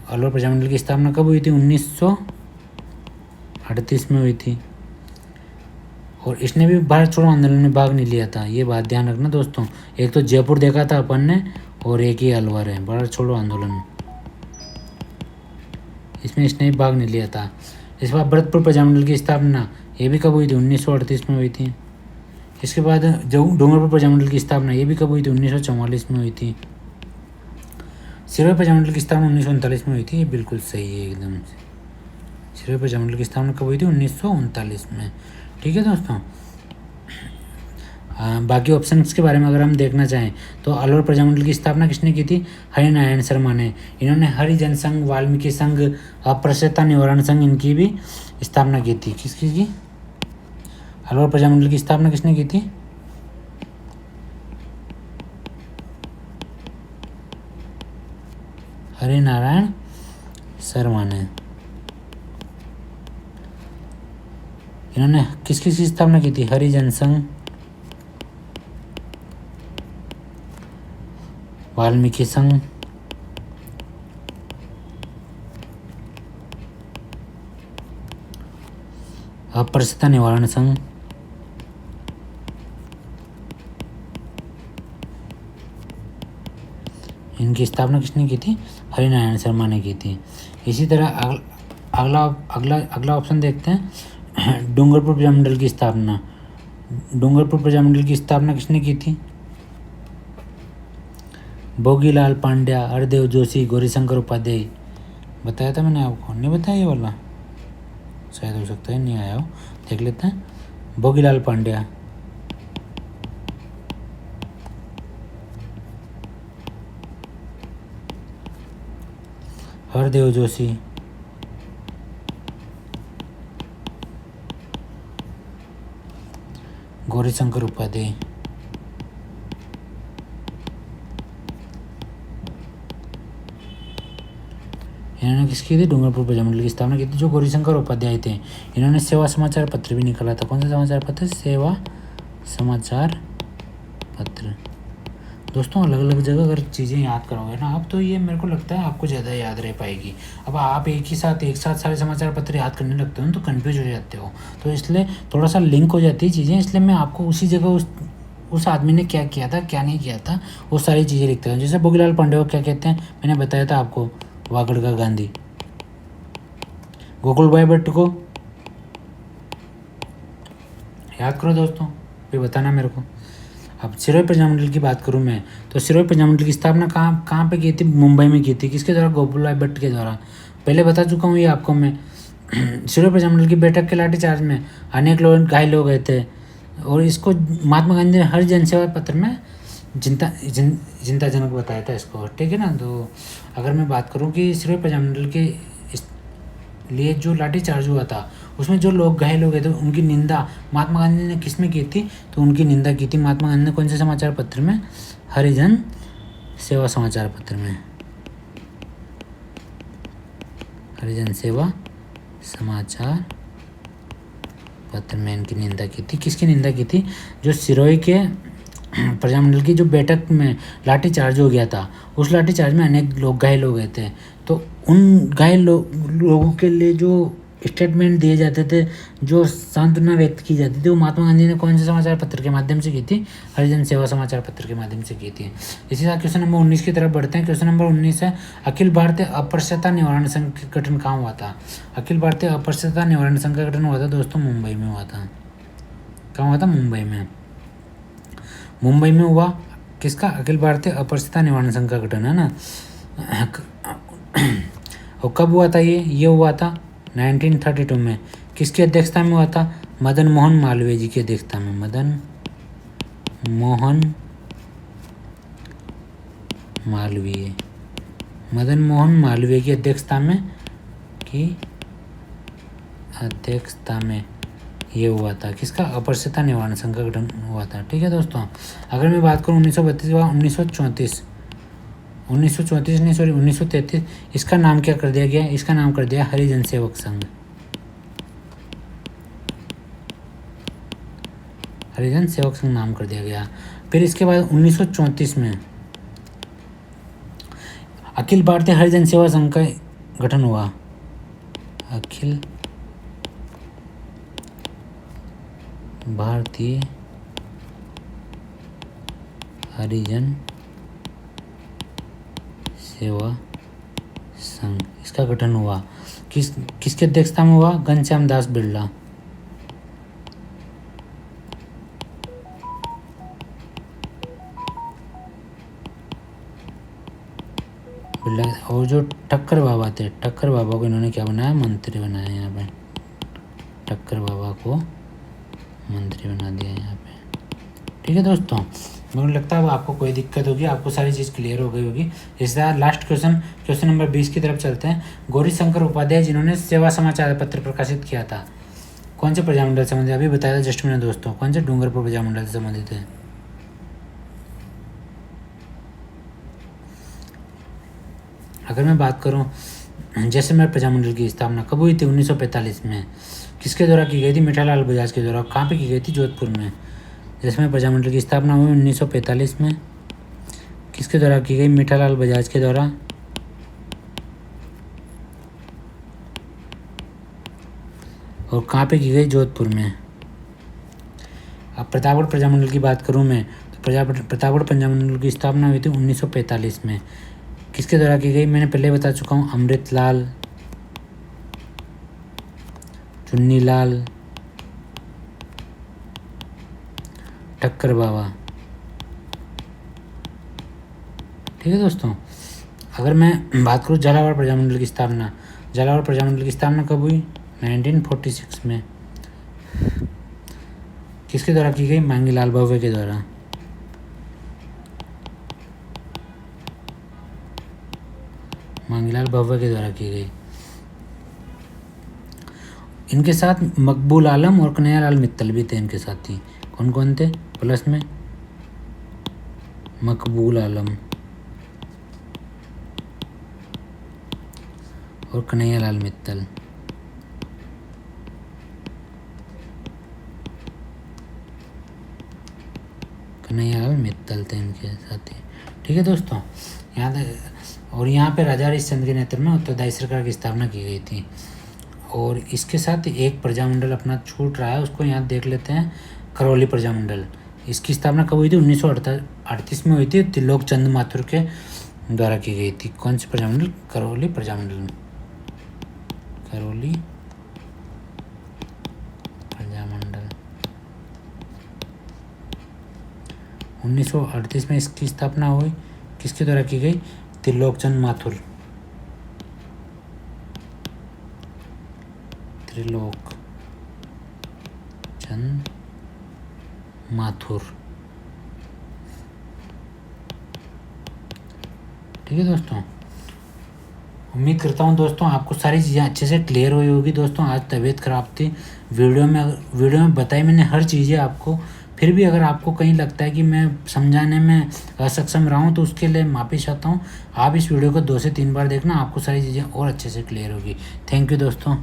Speaker 1: अलवर प्रजामंडल की स्थापना कब हुई थी, 1938 में हुई थी। और इसने भी भारत छोड़ो आंदोलन में भाग नहीं लिया था, ये बात ध्यान रखना दोस्तों। एक तो जयपुर देखा था अपन ने, और एक ही अलवर है, भारत छोड़ो आंदोलन, इसमें इसने भी भाग नहीं लिया था। इस बार भरतपुर प्रजामंडल की स्थापना, ये भी कब हुई थी, 1938 में हुई थी। इसके बाद डूंगरपुर प्रजामंडल की स्थापना, ये भी कब हुई थी, 1944 में हुई थी। सिरोही प्रजामंडल की स्थापना 1939 में हुई थी, ये बिल्कुल सही है एकदम से। सिरोही प्रजामंडल की स्थापना कब हुई थी, 1939 में। ठीक है दोस्तों, बाकी ऑप्शंस के बारे में अगर हम देखना चाहें तो अलवर प्रजामंडल की स्थापना किसने की थी, हरिनारायण शर्मा ने। इन्होंने हरिजन संघ, वाल्मीकि संघ, अस्पृश्यता निवारण संघ, इनकी भी स्थापना की थी। किसकी की, अलवर प्रजामंडल की स्थापना किसने की थी, हरिनारायण शर्मा ने। इन्होंने किसकी स्थापना की थी, हरिजन संघ, वाल्मीकि संघ, अस्पृश्यता निवारण संघ, इनकी स्थापना किसने की थी, हरिनारायण शर्मा ने की थी। इसी तरह अगला ऑप्शन देखते हैं। डूंगरपुर प्रजामंडल की स्थापना, डूंगरपुर प्रजामंडल की स्थापना किसने की थी, भोगीलाल पांड्या, हरदेव जोशी, गौरीशंकर उपाध्याय। बताया था मैंने आपको, नहीं बताया ये वाला, शायद हो सकता है नहीं आया हो, देख लेते हैं। भोगीलाल पांड्या, हरदेव जोशी, गौरीशंकर उपाध्याय। इन्होंने किसकी थी, डूंगरपुर प्रजामंडल की स्थापना की थी, जो गौरीशंकर उपाध्याय थे। इन्होंने सेवा समाचार पत्र भी निकाला था। कौन सा समाचार पत्र, सेवा समाचार पत्र। दोस्तों, अलग अलग जगह अगर चीज़ें याद करोगे ना आप, तो ये मेरे को लगता है आपको ज़्यादा याद रह पाएगी। अब आप एक साथ सारे समाचार पत्र याद करने लगते हो तो कन्फ्यूज हो जाते हो, तो इसलिए थोड़ा सा लिंक हो जाती है चीज़ें। इसलिए मैं आपको उसी जगह उस आदमी ने क्या किया था, क्या नहीं किया था, वो सारी चीज़ें लिखता हूँ। जैसे भोगीलाल पांडे को क्या कहते हैं, मैंने बताया था आपको, वागड़ का गांधी। गोकुल भाई भट्ट को याद करो दोस्तों, फिर बताना मेरे को। अब सिरोही प्रजामंडल की बात करूं मैं, तो सिरोही प्रजामंडल की स्थापना कहाँ पे की थी, मुंबई में की थी। किसके द्वारा, गोकुल भाई भट्ट के द्वारा। पहले बता चुका हूँ ये आपको मैं। सिरोही प्रजामंडल की बैठक के लाठीचार्ज में अनेक लोग घायल हो गए थे, और इसको महात्मा गांधी ने हर जनसेवा पत्र में चिंताजनक बताया था इसको। ठीक है ना। तो अगर मैं बात करूं कि सिरोही प्रजामंडल के लिए जो लाठीचार्ज हुआ था उसमें जो लोग घायल हो गए थे उनकी निंदा महात्मा गांधी ने किस में की थी? तो उनकी निंदा की थी महात्मा गांधी ने कौन से समाचार पत्र में? हरिजन सेवा समाचार पत्र में। हरिजन सेवा समाचार पत्र में इनकी निंदा की थी। किसकी निंदा की थी? जो सिरोही के प्रजामंडल की जो बैठक में लाठीचार्ज हो गया था, उस लाठीचार्ज में अनेक लोग घायल हो गए थे। तो उन घायल लोगों के लिए जो स्टेटमेंट दिए जाते थे, जो सांत्वना व्यक्त की जाती थी, वो महात्मा गांधी ने कौन से समाचार पत्र के माध्यम से की थी? हरिजन सेवा समाचार पत्र के माध्यम से की थी। इसी साथ क्वेश्चन नंबर 19 की तरफ बढ़ते हैं। क्वेश्चन नंबर 19 है, अखिल भारतीय अपृष्टता निवारण संघ का गठन कहाँ हुआ था? अखिल भारतीय अपृष्टता निवारण संघ का गठन हुआ था दोस्तों मुंबई में हुआ था। कहाँ हुआ था? मुंबई में। मुंबई में हुआ किसका? अखिल भारतीय अपृष्टता निवारण संघ का गठन, है ना। और कब हुआ था ये हुआ था 1932 में। किसकी अध्यक्षता में हुआ था? मदन मोहन मालवीय जी की अध्यक्षता में। मदन मोहन मालवीय की अध्यक्षता में ये हुआ था। किसका? अपृष्टता निवारण संघ का गठन हुआ था। ठीक है दोस्तों। अगर मैं बात करूँ 1932 के बाद 1933, इसका नाम क्या कर दिया गया? इसका नाम कर दिया हरिजन सेवक संघ। हरिजन सेवक संघ नाम कर दिया गया। फिर इसके बाद 1934 में अखिल भारतीय हरिजन सेवा संघ का गठन हुआ। अखिल भारतीय हरिजन सेवा संघ, इसका गठन हुआ। किसकी अध्यक्षता में हुआ? घनश्याम दास बिरला। और जो ठक्कर बाबा थे, ठक्कर बाबा को इन्होंने क्या बनाया? मंत्री बनाया। यहाँ पे ठक्कर बाबा को मंत्री बना दिया यहाँ पे। ठीक है दोस्तों, मुझे लगता है अब आपको कोई दिक्कत होगी, आपको सारी चीज़ क्लियर हो गई होगी। इस तरह लास्ट क्वेश्चन नंबर 20 की तरफ चलते हैं। गौरी शंकर उपाध्याय जिन्होंने सेवा समाचार पत्र प्रकाशित किया था, कौन से प्रजामंडल से संबंधित? अभी बताया था जस्ट मैंने दोस्तों, कौन से? डूंगरपुर प्रजामंडल से संबंधित है। अगर मैं बात करूँ जैसलमेर प्रजामंडल की स्थापना कब हुई थी? 1945 में। किसके द्वारा की गई थी? मीठालाल बजाज के द्वारा। कहाँ पे की गई थी? जोधपुर में। जैसलमेर प्रजामंडल की स्थापना हुई 1945 में। किसके द्वारा की गई? मीठालाल बजाज के द्वारा। और कहाँ पे की गई? जोधपुर में। अब प्रतापगढ़ प्रजामंडल की बात करूँ मैं तो प्रतापगढ़ प्रजामंडल की स्थापना हुई थी 1945 में। किसके द्वारा की गई? मैंने पहले बता चुका हूँ, अमृतलाल, चुन्नीलाल, ठक्कर बाबा। ठीक है दोस्तों। अगर मैं बात करूँ झालावाड़ प्रजामंडल की स्थापना, झालावाड़ प्रजामंडल की स्थापना कब हुई? 1946 में। किसके द्वारा की गई? मांगीलाल भव्य के द्वारा। मांगीलाल भव्य के द्वारा की गई। इनके साथ मकबूल आलम और कन्हैयालाल मित्तल भी थे इनके साथी। कौन कौन थे प्लस में? मकबूल आलम और कन्हैयालाल मित्तल। कन्हैयालाल मित्तल थे इनके साथी। ठीक है दोस्तों। यहाँ पे राजा हरिश्चंद्र के नेतृत्व में उत्तरदायी सरकार की स्थापना की गई थी। और इसके साथ एक प्रजामंडल अपना छूट रहा है, उसको यहाँ देख लेते हैं, करौली प्रजामंडल। इसकी स्थापना कब हुई थी? 1938 में हुई थी, त्रिलोक चंद माथुर के द्वारा की गई थी। कौन सी प्रजामंडल? करौली प्रजामंडल। करौली प्रजामंडल 1938 में इसकी स्थापना हुई। किसके द्वारा की गई? त्रिलोक चंद माथुर। त्रिलोक चंद माथुर। ठीक है दोस्तों। उम्मीद करता हूँ दोस्तों आपको सारी चीज़ें अच्छे से क्लियर हुई होगी। दोस्तों आज तबीयत ख़राब थी, वीडियो में बताई मैंने हर चीज़ें आपको। फिर भी अगर आपको कहीं लगता है कि मैं समझाने में असक्षम रहा हूँ तो उसके लिए माफ़ी चाहता हूँ। आप इस वीडियो को 2 से 3 बार देखना, आपको सारी चीज़ें और अच्छे से क्लियर होगी। थैंक यू दोस्तों।